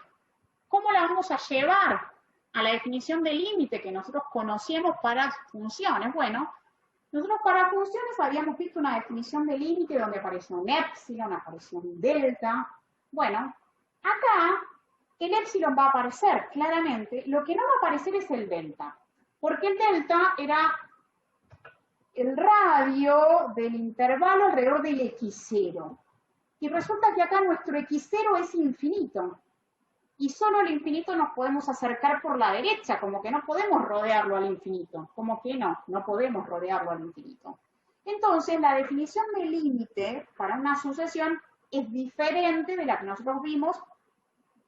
¿cómo la vamos a llevar a la definición de límite que nosotros conocemos para funciones? Bueno, nosotros para funciones habíamos visto una definición de límite donde apareció un epsilon, apareció un delta. Bueno, acá el epsilon va a aparecer claramente. Lo que no va a aparecer es el delta, porque el delta era el radio del intervalo alrededor del x0. Y resulta que acá nuestro x0 es infinito. Y solo al infinito nos podemos acercar por la derecha, como que no podemos rodearlo al infinito. Como que no podemos rodearlo al infinito. Entonces, la definición de límite para una sucesión es diferente de la que nosotros vimos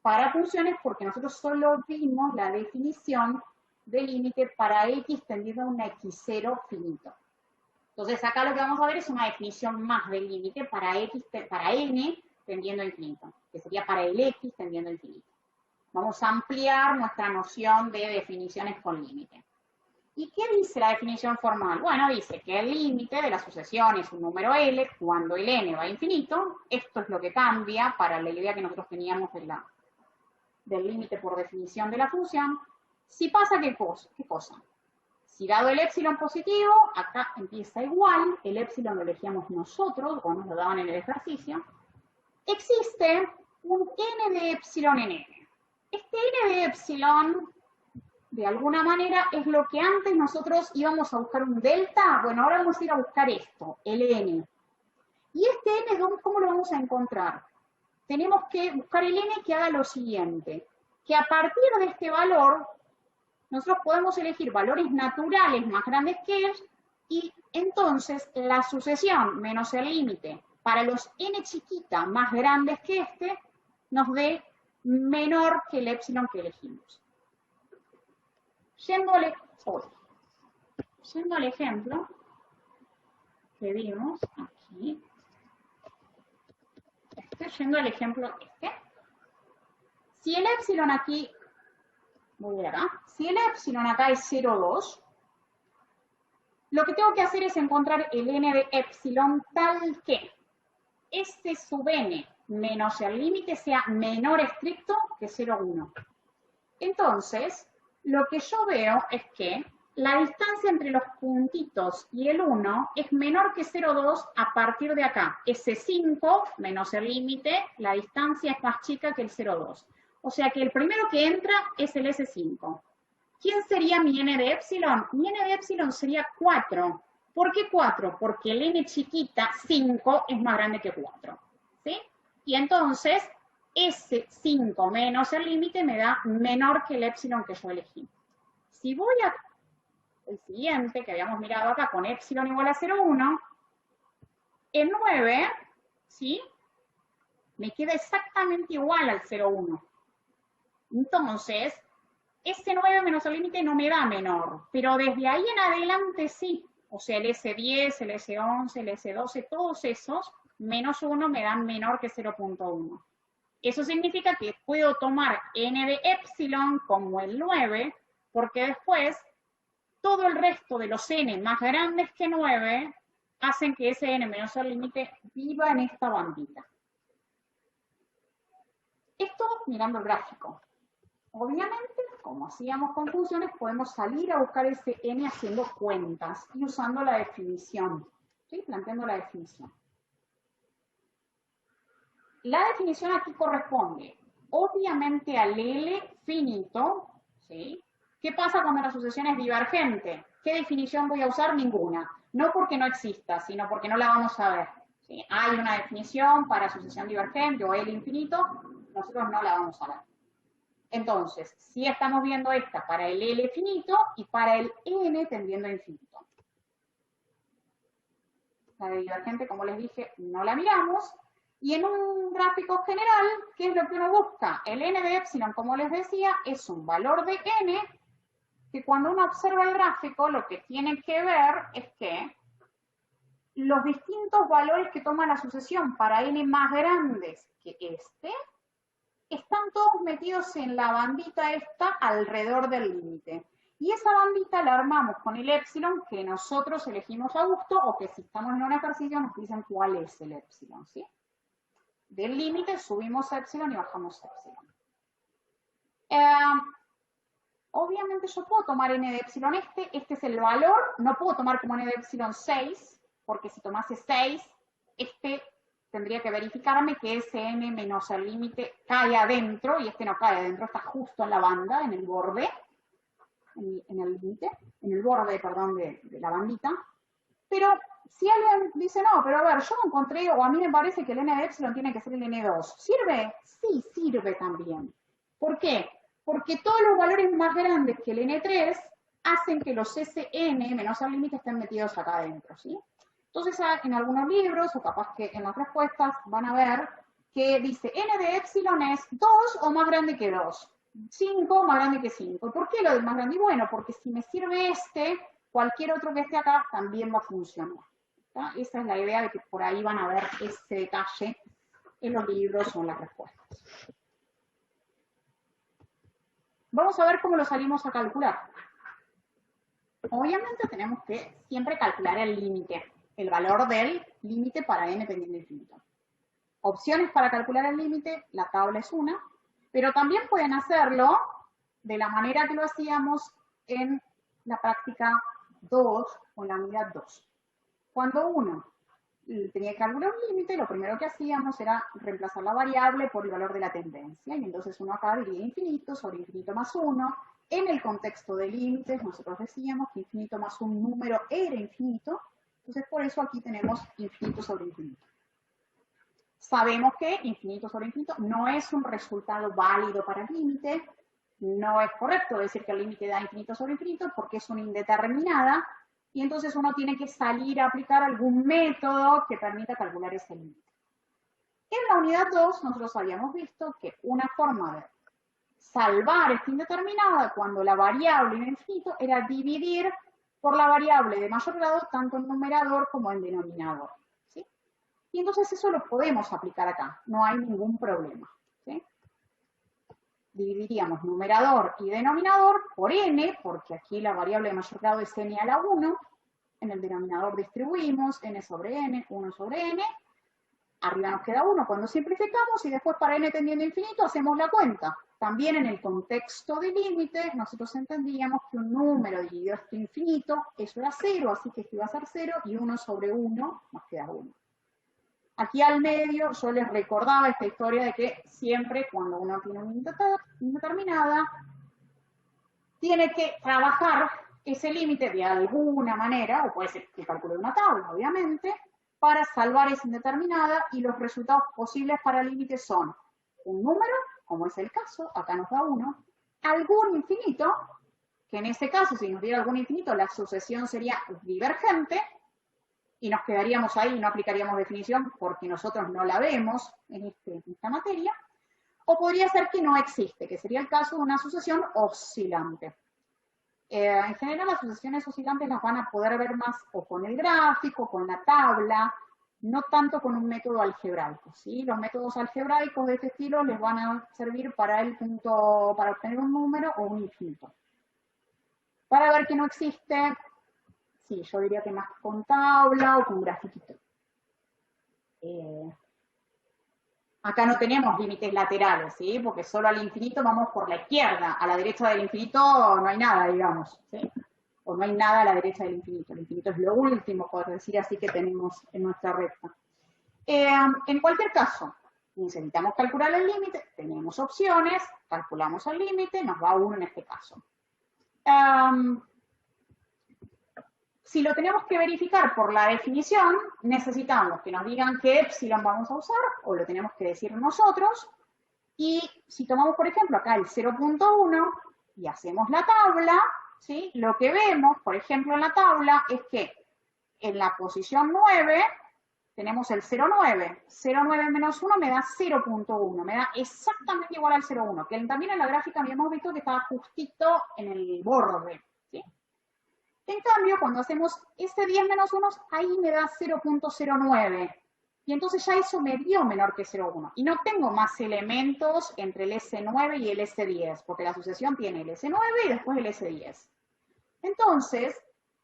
para funciones, porque nosotros solo vimos la definición de límite para x tendiendo a un x0 finito. Entonces, acá lo que vamos a ver es una definición más del límite para n tendiendo a infinito, que sería para el x tendiendo a infinito. Vamos a ampliar nuestra noción de definiciones con límite. ¿Y qué dice la definición formal? Bueno, dice que el límite de la sucesión es un número L cuando el n va a infinito. Esto es lo que cambia para la idea que nosotros teníamos del límite por definición de la función. Si pasa, ¿qué cosa? Si dado el epsilon positivo, acá empieza igual, el epsilon lo elegíamos nosotros, o nos lo daban en el ejercicio, existe un n de epsilon en n. Este n de epsilon, de alguna manera, es lo que antes nosotros íbamos a buscar un delta. Bueno, ahora vamos a ir a buscar esto, el n. ¿Y este n cómo lo vamos a encontrar? Tenemos que buscar el n que haga lo siguiente, que a partir de este valor, nosotros podemos elegir valores naturales más grandes que él, y entonces la sucesión menos el límite para los n chiquita más grandes que este, nos dé menor que el epsilon que elegimos. Yendo al ejemplo que vimos aquí, yendo al ejemplo si el epsilon aquí, voy a ir acá, si el epsilon acá es 0,2, lo que tengo que hacer es encontrar el n de epsilon tal que S sub n menos el límite sea menor estricto que 0,1. Entonces, lo que yo veo es que la distancia entre los puntitos y el 1 es menor que 0,2 a partir de acá. S5 menos el límite, la distancia es más chica que el 0,2. O sea que el primero que entra es el S5. ¿Quién sería mi n de epsilon? Mi n de epsilon sería 4. ¿Por qué 4? Porque el n chiquita, 5, es más grande que 4. ¿Sí? Y entonces, S5 menos el límite me da menor que el epsilon que yo elegí. Si voy a el siguiente, que habíamos mirado acá, con epsilon igual a 0,1, el 9, ¿sí? Me queda exactamente igual al 0,1. Entonces, ese 9 menos el límite no me da menor, pero desde ahí en adelante sí. O sea, el S10, el S11, el S12, todos esos, menos 1 me dan menor que 0,1. Eso significa que puedo tomar n de epsilon como el 9, porque después todo el resto de los n más grandes que 9 hacen que ese n menos el límite viva en esta bandita. Esto mirando el gráfico. Obviamente, como hacíamos con funciones, podemos salir a buscar ese n haciendo cuentas y usando la definición. ¿Sí? Planteando la definición. La definición aquí corresponde, obviamente, al L finito, ¿sí? ¿Qué pasa cuando la sucesión es divergente? ¿Qué definición voy a usar? Ninguna. No porque no exista, sino porque no la vamos a ver. ¿Sí? Hay una definición para sucesión divergente o L infinito, nosotros no la vamos a ver. Entonces, sí estamos viendo esta para el L finito y para el N tendiendo a infinito. La de divergente, como les dije, no la miramos. Y en un gráfico general, ¿qué es lo que uno busca? El n de epsilon, como les decía, es un valor de n que cuando uno observa el gráfico, lo que tiene que ver es que los distintos valores que toma la sucesión para n más grandes que este, están todos metidos en la bandita esta alrededor del límite. Y esa bandita la armamos con el epsilon que nosotros elegimos a gusto o que si estamos en un ejercicio nos dicen cuál es el epsilon, ¿sí? Del límite subimos epsilon y bajamos epsilon. Obviamente yo puedo tomar n de epsilon este es el valor, no puedo tomar como n de epsilon 6, porque si tomase 6, este tendría que verificarme que ese n menos el límite cae adentro, y este no cae adentro, está justo en la banda, en el borde, en el límite, en el borde, perdón, de la bandita. Pero si alguien dice, no, pero a ver, yo encontré, o a mí me parece que el n de epsilon tiene que ser el n2, ¿sirve? Sí, sirve también. ¿Por qué? Porque todos los valores más grandes que el n3 hacen que los Sn menos el límite estén metidos acá adentro, ¿sí? Entonces, en algunos libros, o capaz que en las respuestas, van a ver que dice n de epsilon es 2 o más grande que 2, 5 más grande que 5. ¿Por qué lo del más grande? Y bueno, porque si me sirve este, cualquier otro que esté acá también va a funcionar. ¿Está? Esa es la idea de que por ahí van a ver ese detalle en los libros o en las respuestas. Vamos a ver cómo lo salimos a calcular. Obviamente tenemos que siempre calcular el límite, el valor del límite para n tendiendo a infinito. Opciones para calcular el límite, la tabla es una, pero también pueden hacerlo de la manera que lo hacíamos en la práctica 2 o en la unidad 2. Cuando uno tenía que calcular un límite, lo primero que hacíamos era reemplazar la variable por el valor de la tendencia, y entonces uno acá diría infinito sobre infinito más 1. En el contexto de límites, nosotros decíamos que infinito más un número era infinito, entonces por eso aquí tenemos infinito sobre infinito. Sabemos que infinito sobre infinito no es un resultado válido para el límite, no es correcto decir que el límite da infinito sobre infinito porque es una indeterminada, y entonces uno tiene que salir a aplicar algún método que permita calcular ese límite. En la unidad 2 nosotros habíamos visto que una forma de salvar esta indeterminada cuando la variable era infinito era dividir por la variable de mayor grado tanto en numerador como en denominador, ¿sí? Y entonces eso lo podemos aplicar acá, no hay ningún problema, ¿sí? Dividiríamos numerador y denominador por n, porque aquí la variable de mayor grado es n a la 1, en el denominador distribuimos n sobre n, 1 sobre n, Arriba nos queda 1 cuando simplificamos y después para n tendiendo a infinito hacemos la cuenta. También en el contexto de límite nosotros entendíamos que un número dividido hasta infinito, eso era 0, así que esto iba a ser 0 y 1 sobre 1 nos queda 1. Aquí al medio yo les recordaba esta historia de que siempre cuando uno tiene una indeterminada, tiene que trabajar ese límite de alguna manera, o puede ser que calcule una tabla, obviamente, para salvar esa indeterminada y los resultados posibles para el límite son un número, como es el caso, acá nos da 1, algún infinito, que en este caso, si nos diera algún infinito, la sucesión sería divergente, y nos quedaríamos ahí y no aplicaríamos definición porque nosotros no la vemos en esta materia, o podría ser que no existe, que sería el caso de una sucesión oscilante. En general las sucesiones oscilantes las van a poder ver más o con el gráfico, con la tabla, no tanto con un método algebraico, ¿sí? Los métodos algebraicos de este estilo les van a servir para para obtener un número o un infinito. Para ver que no existe, sí, yo diría que más con tabla o con grafiquito. Acá no tenemos límites laterales, ¿sí? Porque solo al infinito vamos por la izquierda. A la derecha del infinito no hay nada, digamos, ¿sí? O no hay nada a la derecha del infinito. El infinito es lo último, por decir así, que tenemos en nuestra recta. En cualquier caso, necesitamos calcular el límite, tenemos opciones, calculamos el límite, nos va 1 en este caso. Si lo tenemos que verificar por la definición, necesitamos que nos digan qué epsilon vamos a usar, o lo tenemos que decir nosotros. Y si tomamos, por ejemplo, acá el 0.1 y hacemos la tabla, ¿sí? Lo que vemos, por ejemplo, en la tabla es que en la posición 9 tenemos el 0.9. 0.9 menos 1 me da 0.1, me da exactamente igual al 0.1, que también en la gráfica habíamos visto que estaba justito en el borde, ¿sí? En cambio, cuando hacemos ese 10 menos 1, ahí me da 0.09. Y entonces ya eso me dio menor que 0.1. Y no tengo más elementos entre el S9 y el S10, porque la sucesión tiene el S9 y después el S10. Entonces,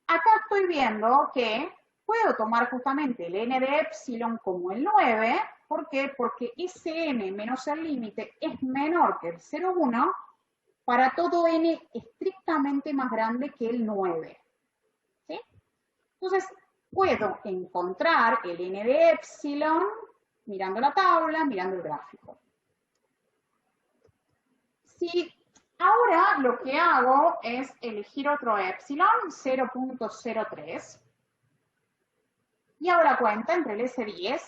acá estoy viendo que puedo tomar justamente el n de epsilon como el 9. ¿Por qué? Porque ese n menos el límite es menor que el 0.1 para todo n estrictamente más grande que el 9. ¿Sí? Entonces, puedo encontrar el n de epsilon mirando la tabla, mirando el gráfico. Si ahora lo que hago es elegir otro epsilon, 0.03, y hago la cuenta entre el S10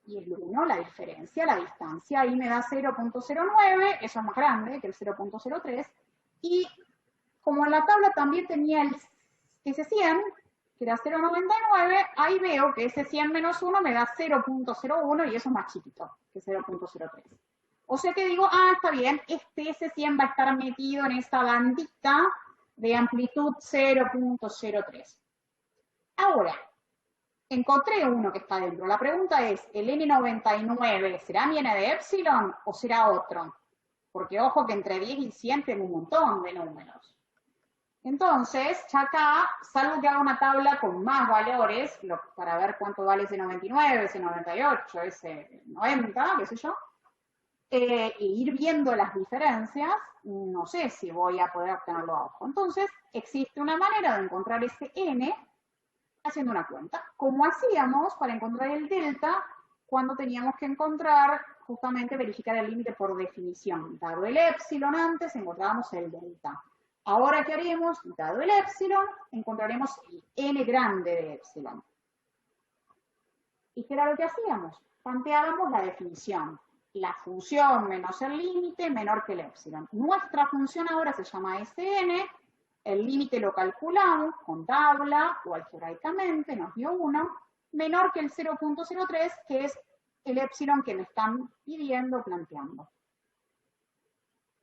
y el 1, la diferencia, la distancia, ahí me da 0.09, eso es más grande que el 0.03, y como en la tabla también tenía el S100, que era 0.99, ahí veo que ese 100 menos 1 me da 0.01 y eso es más chiquito que 0.03. O sea que digo, está bien, este S100 va a estar metido en esta bandita de amplitud 0.03. Ahora, encontré uno que está dentro. La pregunta es, ¿el N99 será mi N de epsilon o será otro? Porque ojo que entre 10 y 100 tengo un montón de números. Entonces, ya acá, salvo que haga una tabla con más valores, para ver cuánto vale ese 99, ese 98, ese 90, qué sé yo, e ir viendo las diferencias, no sé si voy a poder obtenerlo a ojo. Entonces, existe una manera de encontrar ese n haciendo una cuenta, como hacíamos para encontrar el delta cuando teníamos que encontrar, justamente verificar el límite por definición. Dado el epsilon antes, encontrábamos el delta. Ahora, ¿qué haremos? Dado el epsilon, encontraremos el n grande de epsilon. ¿Y qué era lo que hacíamos? Planteábamos la definición. La función menos el límite menor que el epsilon. Nuestra función ahora se llama Sn. El límite lo calculamos con tabla o algebraicamente, nos dio 1, menor que el 0.03, que es el epsilon que me están pidiendo, planteando.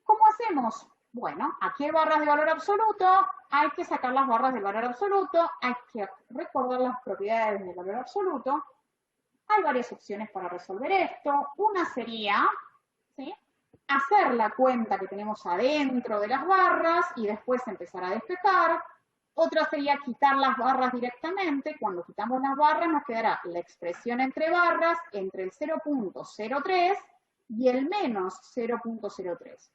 ¿Cómo hacemos? Bueno, aquí hay barras de valor absoluto, hay que sacar las barras del valor absoluto, hay que recordar las propiedades del valor absoluto. Hay varias opciones para resolver esto. Una sería, ¿sí?, hacer la cuenta que tenemos adentro de las barras y después empezar a despejar. Otra sería quitar las barras directamente. Cuando quitamos las barras nos quedará la expresión entre barras entre el 0.03 y el menos 0.03.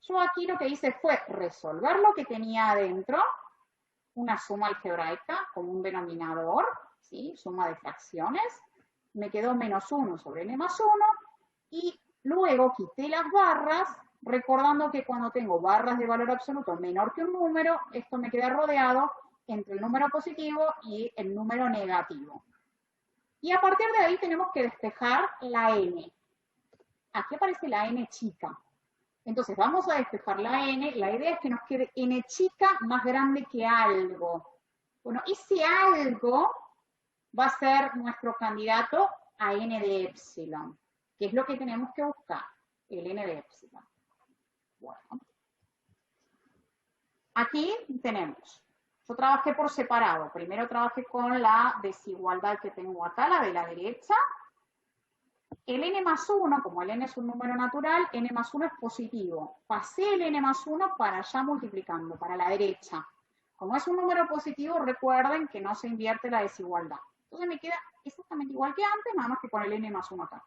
Yo aquí lo que hice fue resolver lo que tenía adentro, una suma algebraica como un denominador, ¿sí? Suma de fracciones. Me quedó menos 1 sobre n más 1 y luego quité las barras, recordando que cuando tengo barras de valor absoluto menor que un número, esto me queda rodeado entre el número positivo y el número negativo. Y a partir de ahí tenemos que despejar la n. Aquí aparece la n chica. Entonces vamos a despejar la n. La idea es que nos quede n chica más grande que algo. Bueno, ese algo va a ser nuestro candidato a n de epsilon, que es lo que tenemos que buscar, el n de epsilon. Bueno, aquí tenemos, yo trabajé por separado. Primero trabajé con la desigualdad que tengo acá, la de la derecha. El n más 1, como el n es un número natural, n más 1 es positivo. Pasé el n más 1 para allá multiplicando, para la derecha. Como es un número positivo, recuerden que no se invierte la desigualdad. Entonces me queda exactamente igual que antes, nada más que con el n más 1 acá.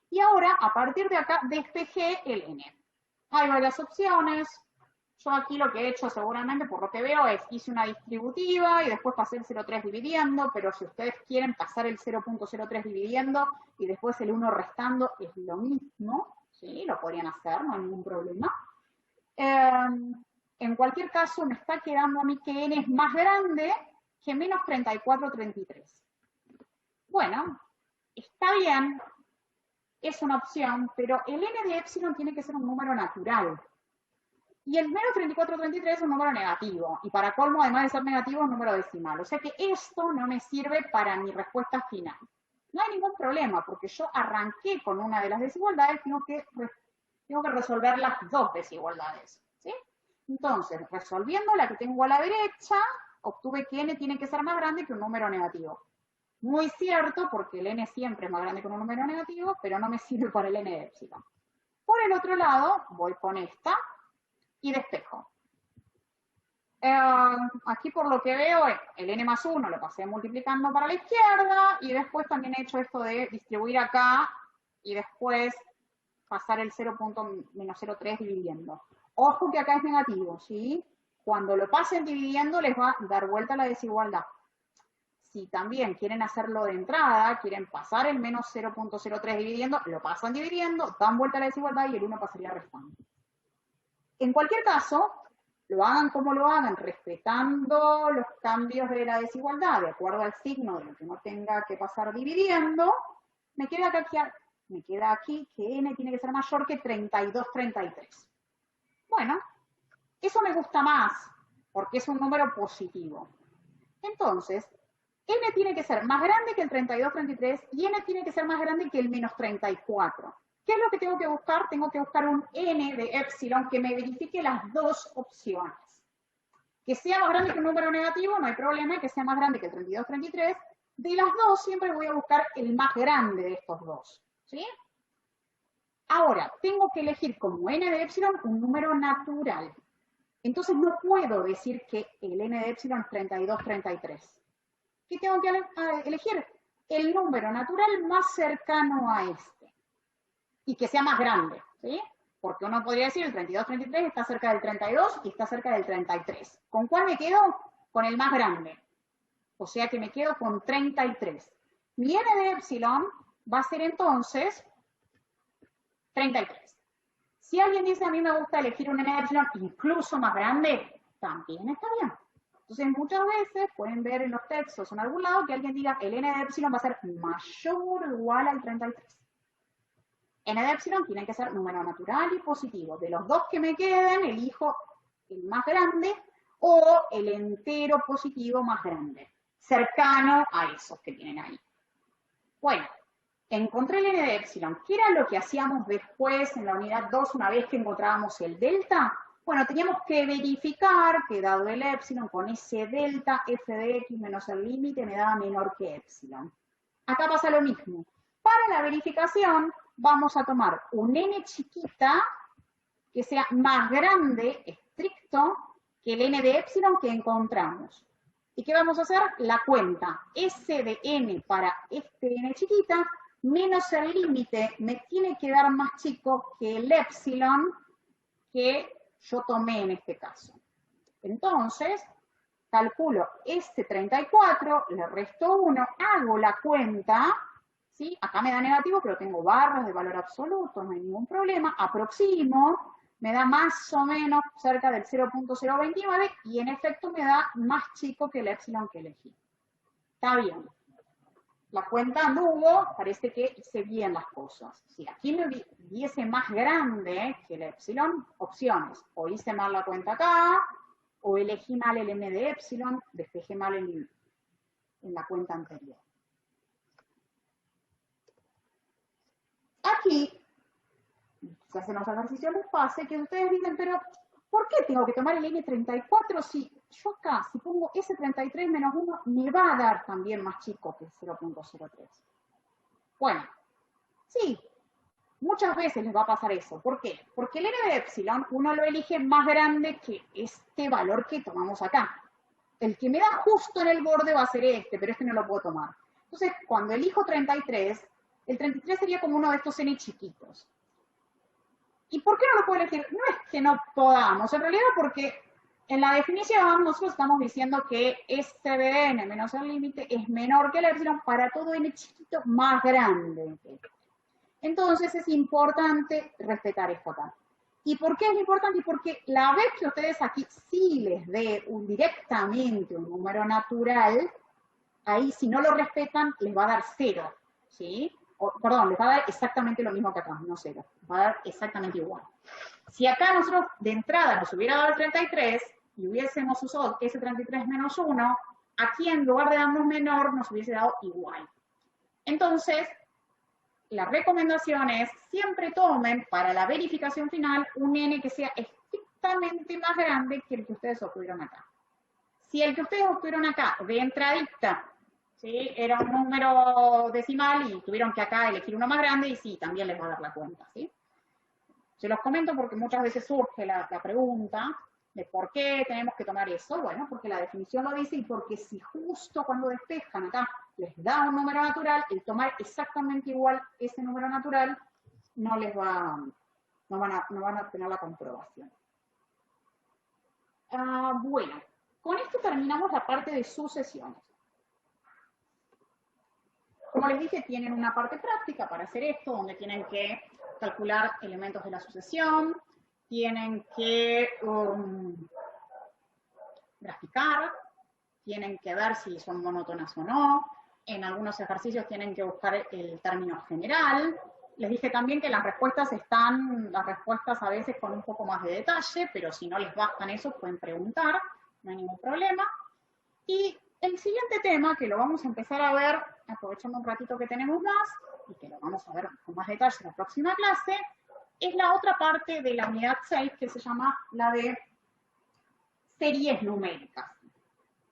Y ahora, a partir de acá, despejé el n. Hay varias opciones. Yo aquí lo que he hecho seguramente, por lo que veo, es hice una distributiva y después pasé el 0,3 dividiendo, pero si ustedes quieren pasar el 0.03 dividiendo y después el 1 restando, es lo mismo, ¿sí? Lo podrían hacer, no hay ningún problema. En cualquier caso, me está quedando a mí que n es más grande que menos 34,33. Bueno, está bien, es una opción, pero el n de epsilon tiene que ser un número natural. Y el menos 34,33 es un número negativo. Y para colmo, además de ser negativo, es un número decimal. O sea que esto no me sirve para mi respuesta final. No hay ningún problema, porque yo arranqué con una de las desigualdades, tengo que resolver las dos desigualdades, ¿sí? Entonces, resolviendo la que tengo a la derecha, obtuve que n tiene que ser más grande que un número negativo. Muy cierto, porque el n siempre es más grande que un número negativo, pero no me sirve para el n de epsilon. Por el otro lado, voy con esta y despejo. Aquí por lo que veo, el n más 1 lo pasé multiplicando para la izquierda y después también he hecho esto de distribuir acá y después pasar el 0.-03 dividiendo. Ojo que acá es negativo, ¿sí? Cuando lo pasen dividiendo les va a dar vuelta la desigualdad. Si también quieren hacerlo de entrada, quieren pasar el menos 0.03 dividiendo, lo pasan dividiendo, dan vuelta a la desigualdad y el 1 pasaría restando. En cualquier caso, lo hagan como lo hagan, respetando los cambios de la desigualdad, de acuerdo al signo de lo que no tenga que pasar dividiendo, me queda aquí que n tiene que ser mayor que 32,33. Bueno, eso me gusta más, porque es un número positivo. Entonces, n tiene que ser más grande que el 32,33 y n tiene que ser más grande que el menos 34. ¿Qué es lo que tengo que buscar? Tengo que buscar un n de epsilon que me verifique las dos opciones. Que sea más grande que un número negativo, no hay problema, que sea más grande que el 32,33. De las dos siempre voy a buscar el más grande de estos dos, ¿sí? Ahora, tengo que elegir como n de epsilon un número natural. Entonces no puedo decir que el n de epsilon es 32,33. ¿Qué tengo que elegir? El número natural más cercano a este. Y que sea más grande, ¿sí? Porque uno podría decir el 32,33 está cerca del 32 y está cerca del 33. ¿Con cuál me quedo? Con el más grande. O sea que me quedo con 33. Mi n de epsilon va a ser entonces 33. Si alguien dice a mí me gusta elegir un n de epsilon incluso más grande, también está bien. Entonces muchas veces pueden ver en los textos en algún lado que alguien diga el n de epsilon va a ser mayor o igual al 33. N de epsilon tiene que ser número natural y positivo. De los dos que me queden, elijo el más grande o el entero positivo más grande, cercano a esos que tienen ahí. Bueno, encontré el n de epsilon. ¿Qué era lo que hacíamos después en la unidad 2 una vez que encontrábamos el delta? Bueno, teníamos que verificar que dado el epsilon, con ese delta, f de x menos el límite me daba menor que epsilon. Acá pasa lo mismo. Para la verificación, vamos a tomar un n chiquita que sea más grande, estricto, que el n de epsilon que encontramos. ¿Y qué vamos a hacer? La cuenta S de n para este n chiquita menos el límite me tiene que dar más chico que el epsilon que yo tomé en este caso. Entonces, calculo este 34, le resto 1, hago la cuenta, ¿sí? Acá me da negativo, pero tengo barras de valor absoluto, no hay ningún problema, aproximo, me da más o menos cerca del 0.029 y en efecto me da más chico que el epsilon que elegí. Está bien. La cuenta anduvo, parece que hice bien las cosas. Si aquí me diese más grande que el epsilon, opciones. O hice mal la cuenta acá, o elegí mal el n de epsilon, despejé mal en la cuenta anterior. Aquí, se hacen los ejercicios les pase, que ustedes dicen, pero ¿por qué tengo que tomar el n34 si yo acá, si pongo S33 menos 1, me va a dar también más chico que 0.03? Bueno, sí, muchas veces les va a pasar eso. ¿Por qué? Porque el n de epsilon uno lo elige más grande que este valor que tomamos acá. El que me da justo en el borde va a ser este, pero este no lo puedo tomar. Entonces, cuando elijo 33, el 33 sería como uno de estos n chiquitos. ¿Y por qué no lo puedo elegir? No es que no podamos, en realidad porque en la definición nosotros estamos diciendo que este de n menos el límite es menor que el epsilon para todo n chiquito más grande. Entonces es importante respetar esto acá. ¿Y por qué es importante? Porque la vez que ustedes aquí sí les dé directamente un número natural, ahí si no lo respetan les va a dar 0, ¿sí? Perdón, les va a dar exactamente lo mismo que acá, no 0, les va a dar exactamente igual. Si acá nosotros de entrada nos hubiera dado el 33 y hubiésemos usado ese 33 menos 1, aquí en lugar de darnos menor nos hubiese dado igual. Entonces, la recomendación es siempre tomen para la verificación final un n que sea estrictamente más grande que el que ustedes obtuvieron acá. Si el que ustedes obtuvieron acá de entradita, ¿sí?, era un número decimal y tuvieron que acá elegir uno más grande, y sí, también les va a dar la cuenta, ¿sí? Se los comento porque muchas veces surge la pregunta de por qué tenemos que tomar eso. Bueno, porque la definición lo dice y porque si justo cuando despejan acá les da un número natural, el tomar exactamente igual ese número natural no les va, no van a tener la comprobación. Bueno, con esto terminamos la parte de sucesiones. Como les dije, tienen una parte práctica para hacer esto, donde tienen que calcular elementos de la sucesión, tienen que graficar, tienen que ver si son monótonas o no, en algunos ejercicios tienen que buscar el término general. Les dije también que las respuestas a veces con un poco más de detalle, pero si no les bastan eso, pueden preguntar, no hay ningún problema. Y el siguiente tema, que lo vamos a empezar a ver, aprovechando un ratito que tenemos más, y que lo vamos a ver con más detalle en la próxima clase, es la otra parte de la unidad 6, que se llama la de series numéricas.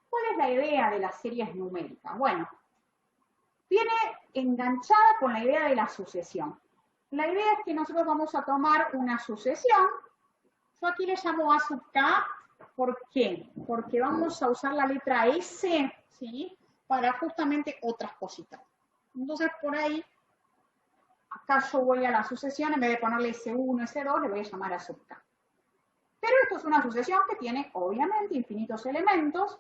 ¿Cuál es la idea de las series numéricas? Bueno, viene enganchada con la idea de la sucesión. La idea es que nosotros vamos a tomar una sucesión. Yo aquí le llamo A sub K. ¿Por qué? Porque vamos a usar la letra S, ¿sí?, para justamente otras cositas. Entonces, por ahí, acá yo voy a la sucesión, en vez de ponerle S1, S2, le voy a llamar A sub K. Pero esto es una sucesión que tiene, obviamente, infinitos elementos.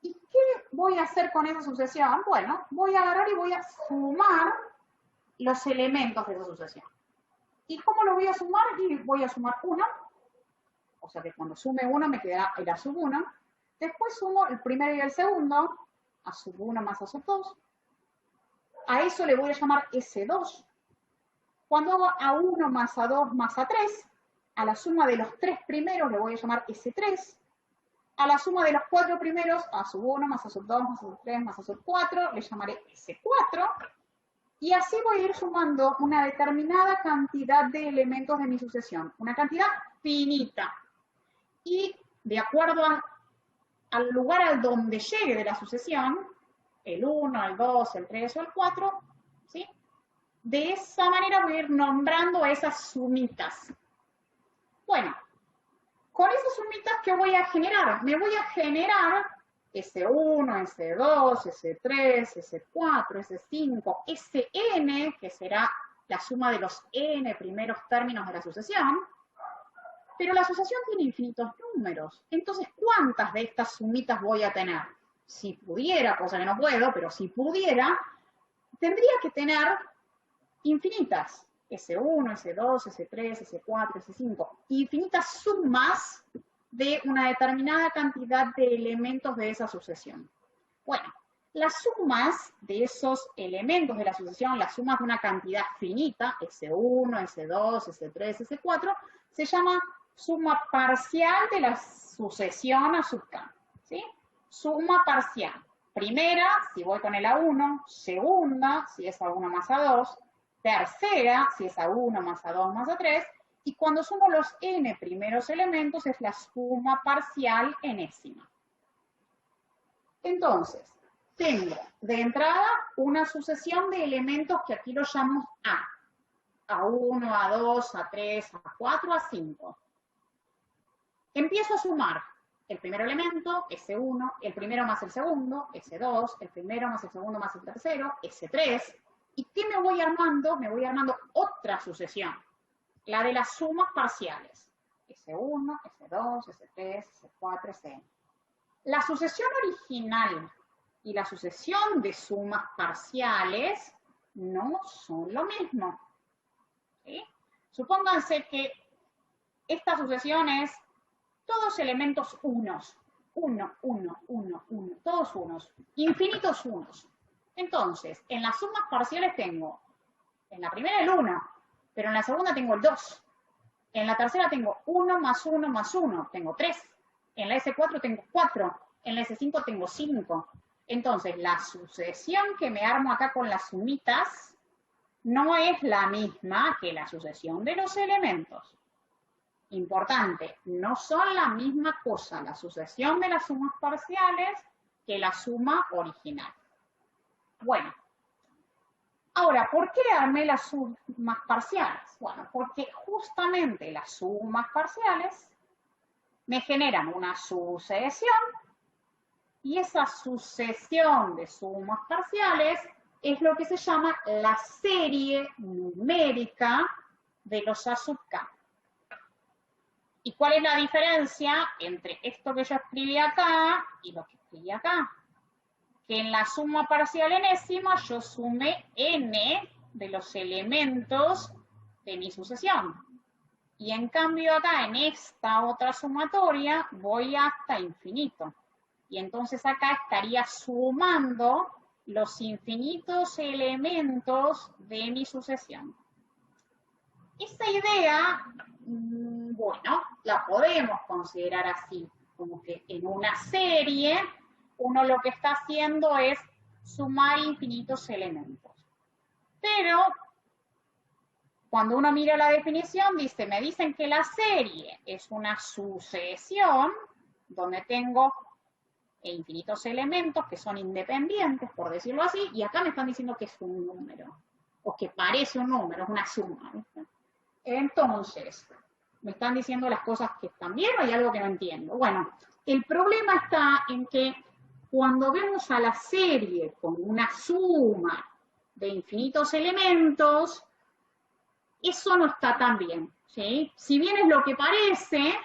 ¿Y qué voy a hacer con esa sucesión? Bueno, voy a agarrar y voy a sumar los elementos de esa sucesión. ¿Y cómo lo voy a sumar? Y voy a sumar 1. O sea que cuando sume 1 me quedará el A sub 1. Después sumo el primero y el segundo, A sub 1 más A sub 2. A eso le voy a llamar S2. Cuando hago A1 más A2 más A3, a la suma de los 3 primeros le voy a llamar S3. A la suma de los 4 primeros, A sub 1 más A sub 2 más A sub 3 más A sub 4, le llamaré S4. Y así voy a ir sumando una determinada cantidad de elementos de mi sucesión. Una cantidad finita. Y de acuerdo al lugar al donde llegue de la sucesión, el 1, el 2, el 3 o el 4, ¿sí?, de esa manera voy a ir nombrando esas sumitas. Bueno, con esas sumitas, ¿qué voy a generar? Me voy a generar S1, S2, S3, S4, S5, Sn, que será la suma de los n primeros términos de la sucesión, pero la sucesión tiene infinitos números. Entonces, ¿cuántas de estas sumitas voy a tener? Si pudiera, cosa que no puedo, pero si pudiera, tendría que tener infinitas. S1, S2, S3, S4, S5, infinitas sumas de una determinada cantidad de elementos de esa sucesión. Bueno, las sumas de esos elementos de la sucesión, las sumas de una cantidad finita, S1, S2, S3, S4, se llama suma parcial de la sucesión a sub k, ¿sí? Suma parcial. Primera, si voy con el A1, segunda, si es A1 más A2, tercera, si es A1 más A2 más A3, y cuando sumo los n primeros elementos es la suma parcial enésima. Entonces, tengo de entrada una sucesión de elementos que aquí los llamo A. A1, A2, A3, A4, A5. Empiezo a sumar el primer elemento, S1, el primero más el segundo, S2, el primero más el segundo más el tercero, S3. ¿Y qué me voy armando? Me voy armando otra sucesión, la de las sumas parciales. S1, S2, S3, S4, Sn. La sucesión original y la sucesión de sumas parciales no son lo mismo. ¿Sí? Supónganse que esta sucesión es todos elementos unos. 1, 1, 1, 1, todos unos. Infinitos unos. Entonces, en las sumas parciales tengo, en la primera el 1, pero en la segunda tengo el 2. En la tercera tengo 1 más 1 más 1, tengo 3. En la S4 tengo 4. En la S5 tengo 5. Entonces, la sucesión que me armo acá con las sumitas no es la misma que la sucesión de los elementos. Importante, no son la misma cosa la sucesión de las sumas parciales que la suma original. Bueno, ahora, ¿por qué armé las sumas parciales? Bueno, porque justamente las sumas parciales me generan una sucesión y esa sucesión de sumas parciales es lo que se llama la serie numérica de los A sub k. ¿Y cuál es la diferencia entre esto que yo escribí acá y lo que escribí acá? Que en la suma parcial enésima yo sumé n de los elementos de mi sucesión. Y en cambio acá, en esta otra sumatoria, voy hasta infinito. Y entonces acá estaría sumando los infinitos elementos de mi sucesión. Esa idea, bueno, la podemos considerar así, como que en una serie uno lo que está haciendo es sumar infinitos elementos. Pero cuando uno mira la definición, dice, me dicen que la serie es una sucesión donde tengo infinitos elementos que son independientes, por decirlo así, y acá me están diciendo que es un número, o que parece un número, es una suma, ¿viste? Entonces, me están diciendo las cosas que están bien o hay algo que no entiendo. Bueno, el problema está en que cuando vemos a la serie con una suma de infinitos elementos, eso no está tan bien, ¿sí? Si bien es lo que parece,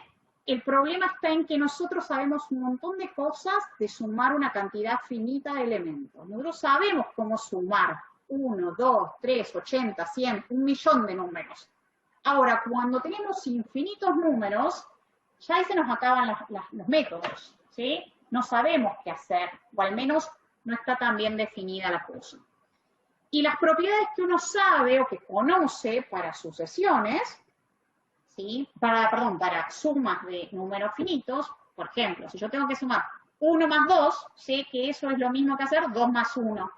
el problema está en que nosotros sabemos un montón de cosas de sumar una cantidad finita de elementos. Nosotros sabemos cómo sumar 1, 2, 3, 80, 100, 1.000.000 de números. Ahora, cuando tenemos infinitos números, ya ahí se nos acaban los métodos, ¿sí? No sabemos qué hacer, o al menos no está tan bien definida la cosa. Y las propiedades que uno sabe o que conoce para sucesiones, ¿sí? Para sumas de números finitos, por ejemplo, si yo tengo que sumar 1 más 2, sé que eso es lo mismo que hacer 2 más 1.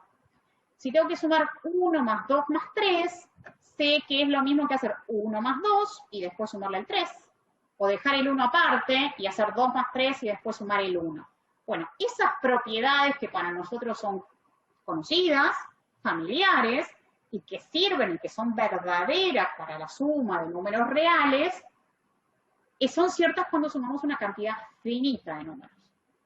Si tengo que sumar 1 más 2 más 3, sé que es lo mismo que hacer 1 más 2 y después sumarle el 3. O dejar el 1 aparte y hacer 2 más 3 y después sumar el 1. Bueno, esas propiedades que para nosotros son conocidas, familiares, y que sirven y que son verdaderas para la suma de números reales, son ciertas cuando sumamos una cantidad finita de números.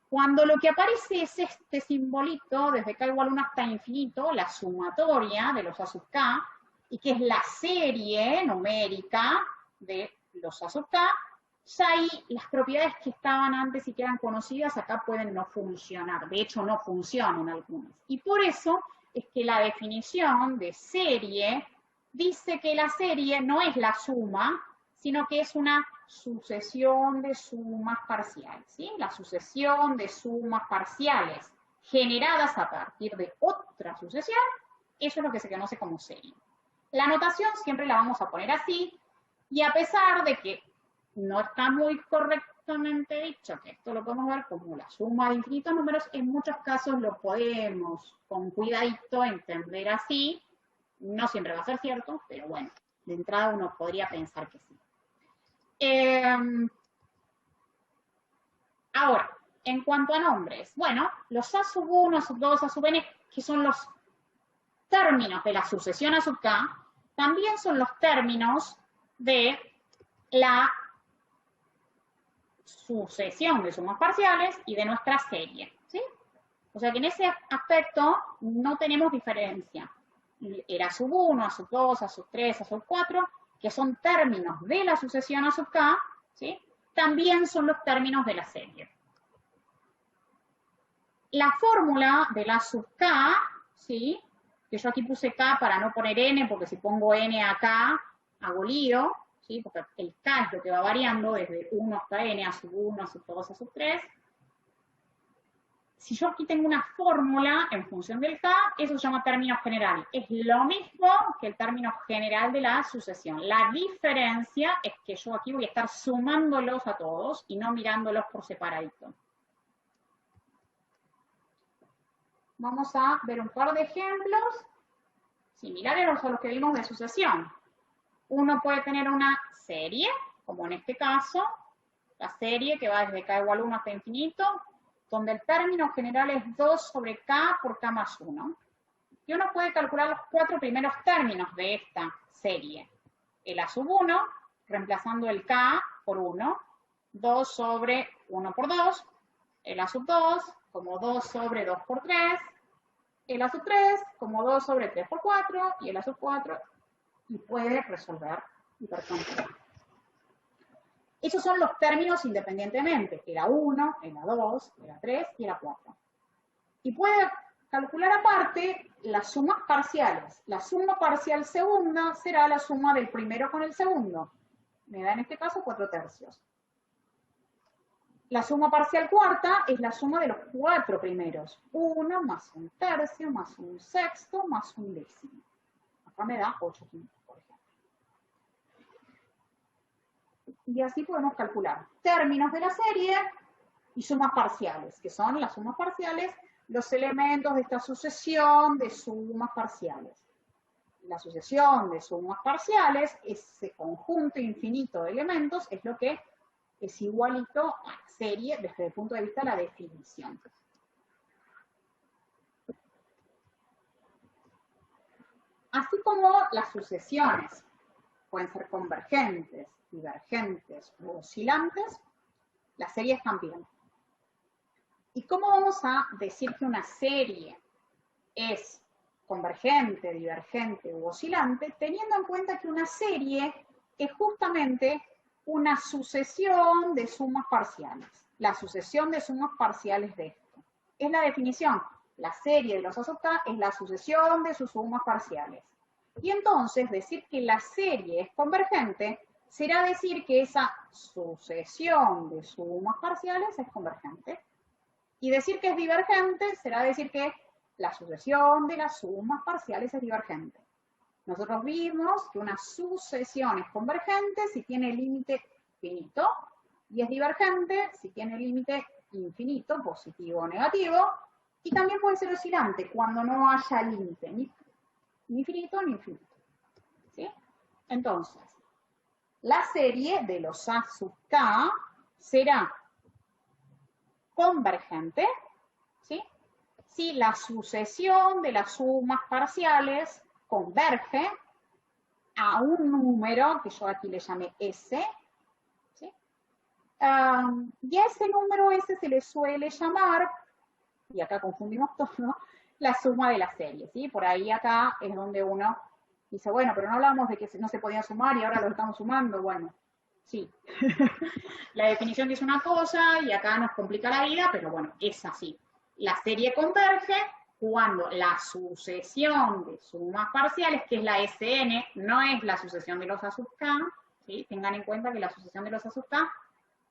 Cuando lo que aparece es este simbolito, desde k igual a 1 hasta infinito, la sumatoria de los a sub k, y que es la serie numérica de los a sub k, ya ahí las propiedades que estaban antes y que eran conocidas acá pueden no funcionar. De hecho, no funcionan algunas. Y por eso es que la definición de serie dice que la serie no es la suma, sino que es una sucesión de sumas parciales, ¿sí? La sucesión de sumas parciales generadas a partir de otra sucesión, eso es lo que se conoce como serie. La notación siempre la vamos a poner así, y a pesar de que no está muy correctamente dicho que esto lo podemos ver como la suma de infinitos números, en muchos casos lo podemos con cuidadito entender así. No siempre va a ser cierto, pero bueno, de entrada uno podría pensar que sí. Ahora, en cuanto a nombres, bueno, los a sub 1, a sub 2, a sub n, que son los términos de la sucesión a sub k, también son los términos de la sucesión de sumas parciales y de nuestra serie, ¿sí? O sea que en ese aspecto no tenemos diferencia. El a sub 1, a sub 2, a sub 3, a sub 4, que son términos de la sucesión a sub k, ¿sí? También son los términos de la serie. La fórmula de la sub k, ¿sí? Que yo aquí puse k para no poner n, porque si pongo n acá, hago lío, ¿sí? Porque el k es lo que va variando desde 1 hasta n, a sub 1, a sub 2, a sub 3. Si yo aquí tengo una fórmula en función del k, eso se llama término general. Es lo mismo que el término general de la sucesión. La diferencia es que yo aquí voy a estar sumándolos a todos y no mirándolos por separadito. Vamos a ver un par de ejemplos similares a los que vimos de sucesión. Uno puede tener una serie, como en este caso, la serie que va desde k igual a 1 hasta infinito, donde el término general es 2 sobre k por k más 1. Y uno puede calcular los 4 primeros términos de esta serie. El a sub 1, reemplazando el k por 1, 2 sobre 1 por 2, el a sub 2 como 2 sobre 2 por 3, el a sub 3 como 2 sobre 3 por 4, y el a sub 4, y puede resolver hipercomputar. Esos son los términos independientemente, el A1, el A2, el A3 y el A4. Y puede calcular aparte las sumas parciales. La suma parcial segunda será la suma del primero con el segundo. Me da en este caso 4/3. La suma parcial cuarta es la suma de los 4 primeros. 1 más 1/3 más 1/6 más 1/10. Acá me da 8/5, por ejemplo. Y así podemos calcular términos de la serie y sumas parciales, que son las sumas parciales, los elementos de esta sucesión de sumas parciales. La sucesión de sumas parciales, ese conjunto infinito de elementos, es lo que es igualito a la serie desde el punto de vista de la definición. Así como las sucesiones pueden ser convergentes, divergentes o oscilantes, las series también. ¿Y cómo vamos a decir que una serie es convergente, divergente u oscilante? Teniendo en cuenta que una serie es justamente una sucesión de sumas parciales. La sucesión de sumas parciales de esto. Es la definición. La serie de los a sub k es la sucesión de sus sumas parciales. Y entonces decir que la serie es convergente será decir que esa sucesión de sumas parciales es convergente. Y decir que es divergente será decir que la sucesión de las sumas parciales es divergente. Nosotros vimos que una sucesión es convergente si tiene límite finito y es divergente si tiene límite infinito, positivo o negativo, y también puede ser oscilante cuando no haya límite, ni finito ni infinito. ¿Sí? Entonces, la serie de los a sub k será convergente, ¿sí? Si la sucesión de las sumas parciales converge a un número que yo aquí le llamé S, ¿sí? Y a ese número S se le suele llamar, y acá confundimos todo, la suma de la serie, ¿sí? Por ahí acá es donde uno dice, bueno, pero no hablamos de que no se podían sumar y ahora lo estamos sumando. Bueno, sí. La definición dice una cosa y acá nos complica la vida, pero bueno, es así. La serie converge cuando la sucesión de sumas parciales, que es la SN, no es la sucesión de los A sub K, ¿sí? Tengan en cuenta que la sucesión de los A sub K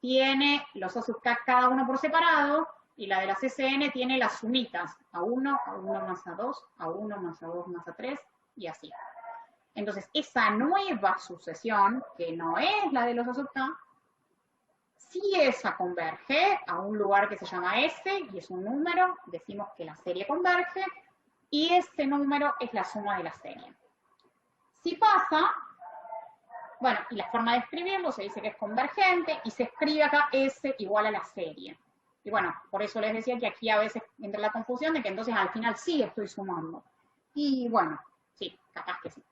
tiene los A sub K cada uno por separado, y la de las SN tiene las sumitas, A1, A1 más A2, A1 más A2 más A3, y así. Entonces, esa nueva sucesión, que no es la de los A sub K, si esa converge a un lugar que se llama S, y es un número, decimos que la serie converge, y ese número es la suma de la serie. Si pasa, bueno, y la forma de escribirlo se dice que es convergente, y se escribe acá S igual a la serie. Y bueno, por eso les decía que aquí a veces entra la confusión de que entonces al final sí estoy sumando. Y bueno, sí, capaz que sí.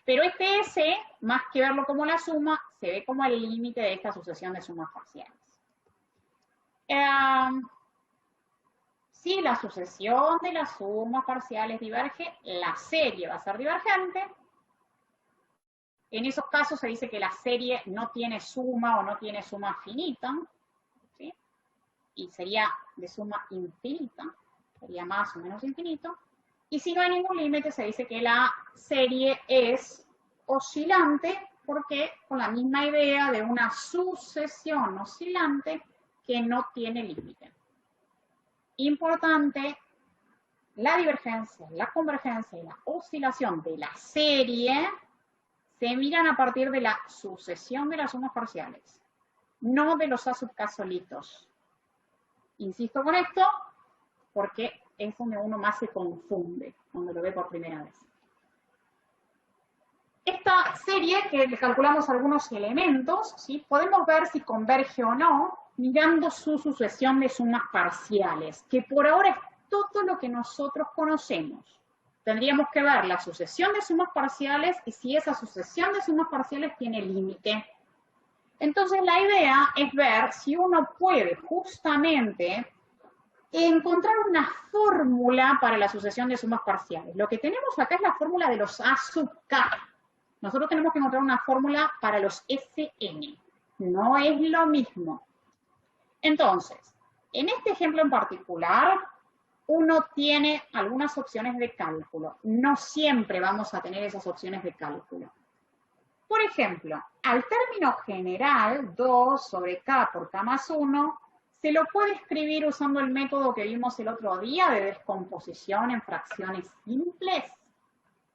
Pero este S, más que verlo como la suma, se ve como el límite de esta sucesión de sumas parciales. Si la sucesión de las sumas parciales diverge, la serie va a ser divergente. En esos casos se dice que la serie no tiene suma o no tiene suma finita, ¿sí? Y sería de suma infinita, sería más o menos infinito. Y si no hay ningún límite, se dice que la serie es oscilante, porque con la misma idea de una sucesión oscilante que no tiene límite. Importante, la divergencia, la convergencia y la oscilación de la serie se miran a partir de la sucesión de las sumas parciales, no de los A sub K solitos. Insisto con esto porque es donde uno más se confunde cuando lo ve por primera vez. Esta serie, que le calculamos algunos elementos, ¿sí? Podemos ver si converge o no mirando su sucesión de sumas parciales, que por ahora es todo lo que nosotros conocemos. Tendríamos que ver la sucesión de sumas parciales y si esa sucesión de sumas parciales tiene límite. Entonces la idea es ver si uno puede justamente encontrar una fórmula para la sucesión de sumas parciales. Lo que tenemos acá es la fórmula de los A sub K. Nosotros tenemos que encontrar una fórmula para los SN. No es lo mismo. Entonces, en este ejemplo en particular, uno tiene algunas opciones de cálculo. No siempre vamos a tener esas opciones de cálculo. Por ejemplo, al término general, 2 sobre K por K más 1, se lo puede escribir usando el método que vimos el otro día de descomposición en fracciones simples,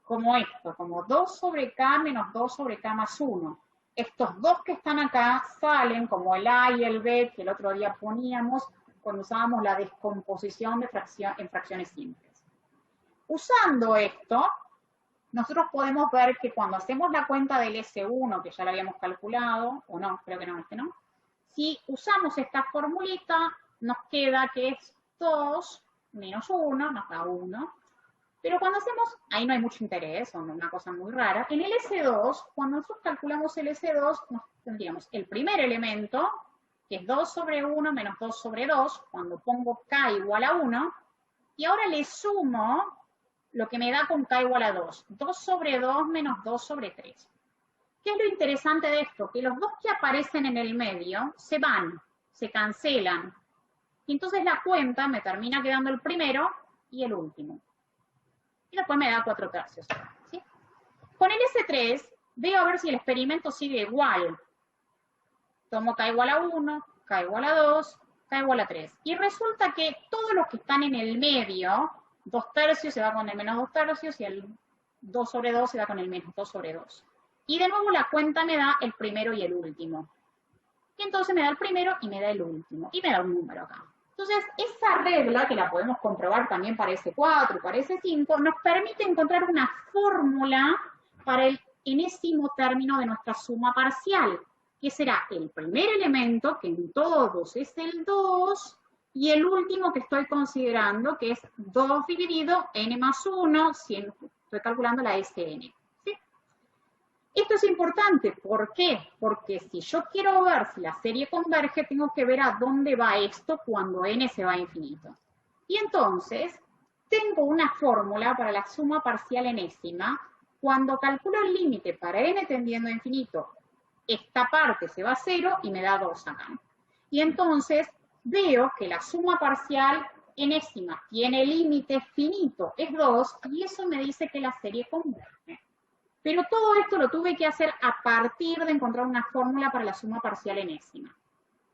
como esto, como 2 sobre K menos 2 sobre K más 1. Estos dos que están acá salen como el A y el B que el otro día poníamos cuando usábamos la descomposición de en fracciones simples. Usando esto, nosotros podemos ver que cuando hacemos la cuenta del S1, que ya la habíamos calculado, o no, creo que no, este no, si usamos esta formulita, nos queda que es 2 menos 1, nos da 1. Pero cuando hacemos, ahí no hay mucho interés, son una cosa muy rara. En el S2, cuando nosotros calculamos el S2, tendríamos el primer elemento, que es 2 sobre 1 menos 2 sobre 2, cuando pongo K igual a 1, y ahora le sumo lo que me da con K igual a 2. 2 sobre 2 menos 2 sobre 3. ¿Qué es lo interesante de esto? Que los dos que aparecen en el medio se van, se cancelan. Y entonces la cuenta me termina quedando el primero y el último. Y después me da 4 tercios. ¿Sí? Con el S3, veo a ver si el experimento sigue igual. Tomo K igual a 1, K igual a 2, K igual a 3. Y resulta que todos los que están en el medio, 2 tercios se va con el menos 2 tercios y el 2 sobre 2 se va con el menos 2 sobre 2. Y de nuevo la cuenta me da el primero y el último. Y entonces me da el primero y me da el último. Y me da un número acá. Entonces, esa regla, que la podemos comprobar también para S4 y para S5, nos permite encontrar una fórmula para el enésimo término de nuestra suma parcial, que será el primer elemento, que en todos es el 2, y el último que estoy considerando, que es 2 dividido n más 1, si estoy calculando la SN. ¿Sí? Esto es importante, ¿por qué? Porque si yo quiero ver si la serie converge, tengo que ver a dónde va esto cuando n se va a infinito. Y entonces, tengo una fórmula para la suma parcial enésima. Cuando calculo el límite para n tendiendo a infinito, esta parte se va a 0 y me da 2 acá. Y entonces, veo que la suma parcial enésima tiene límite finito, es 2, y eso me dice que la serie converge. Pero todo esto lo tuve que hacer a partir de encontrar una fórmula para la suma parcial enésima.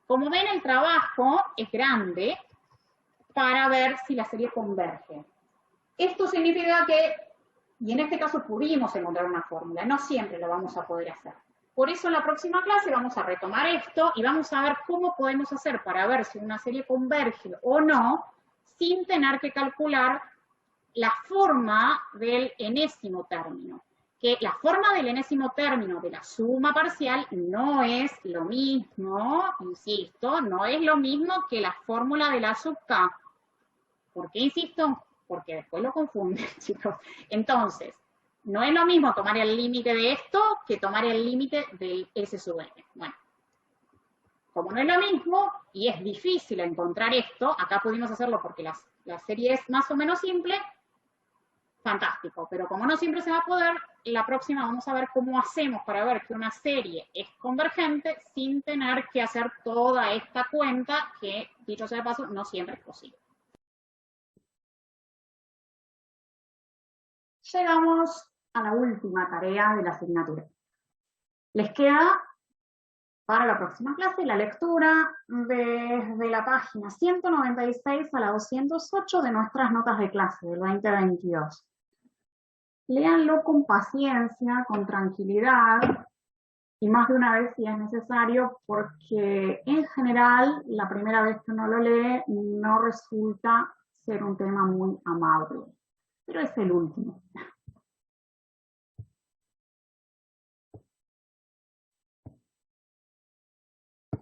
Como ven, el trabajo es grande para ver si la serie converge. Esto significa que, y en este caso pudimos encontrar una fórmula, no siempre lo vamos a poder hacer. Por eso en la próxima clase vamos a retomar esto y vamos a ver cómo podemos hacer para ver si una serie converge o no, sin tener que calcular la forma del enésimo término. Que la forma del enésimo término de la suma parcial no es lo mismo, insisto, no es lo mismo que la fórmula de la sub k. ¿Por qué insisto? Porque después lo confunden, chicos. Entonces, no es lo mismo tomar el límite de esto que tomar el límite del S sub n. Bueno, como no es lo mismo y es difícil encontrar esto, acá pudimos hacerlo porque la serie es más o menos simple, fantástico, pero como no siempre se va a poder, la próxima vamos a ver cómo hacemos para ver que una serie es convergente sin tener que hacer toda esta cuenta que, dicho sea de paso, no siempre es posible. Llegamos a la última tarea de la asignatura. Les queda para la próxima clase la lectura desde la página 196 a la 208 de nuestras notas de clase del 2022. Léanlo con paciencia, con tranquilidad, y más de una vez si es necesario, porque en general, la primera vez que uno lo lee, no resulta ser un tema muy amable, pero es el último.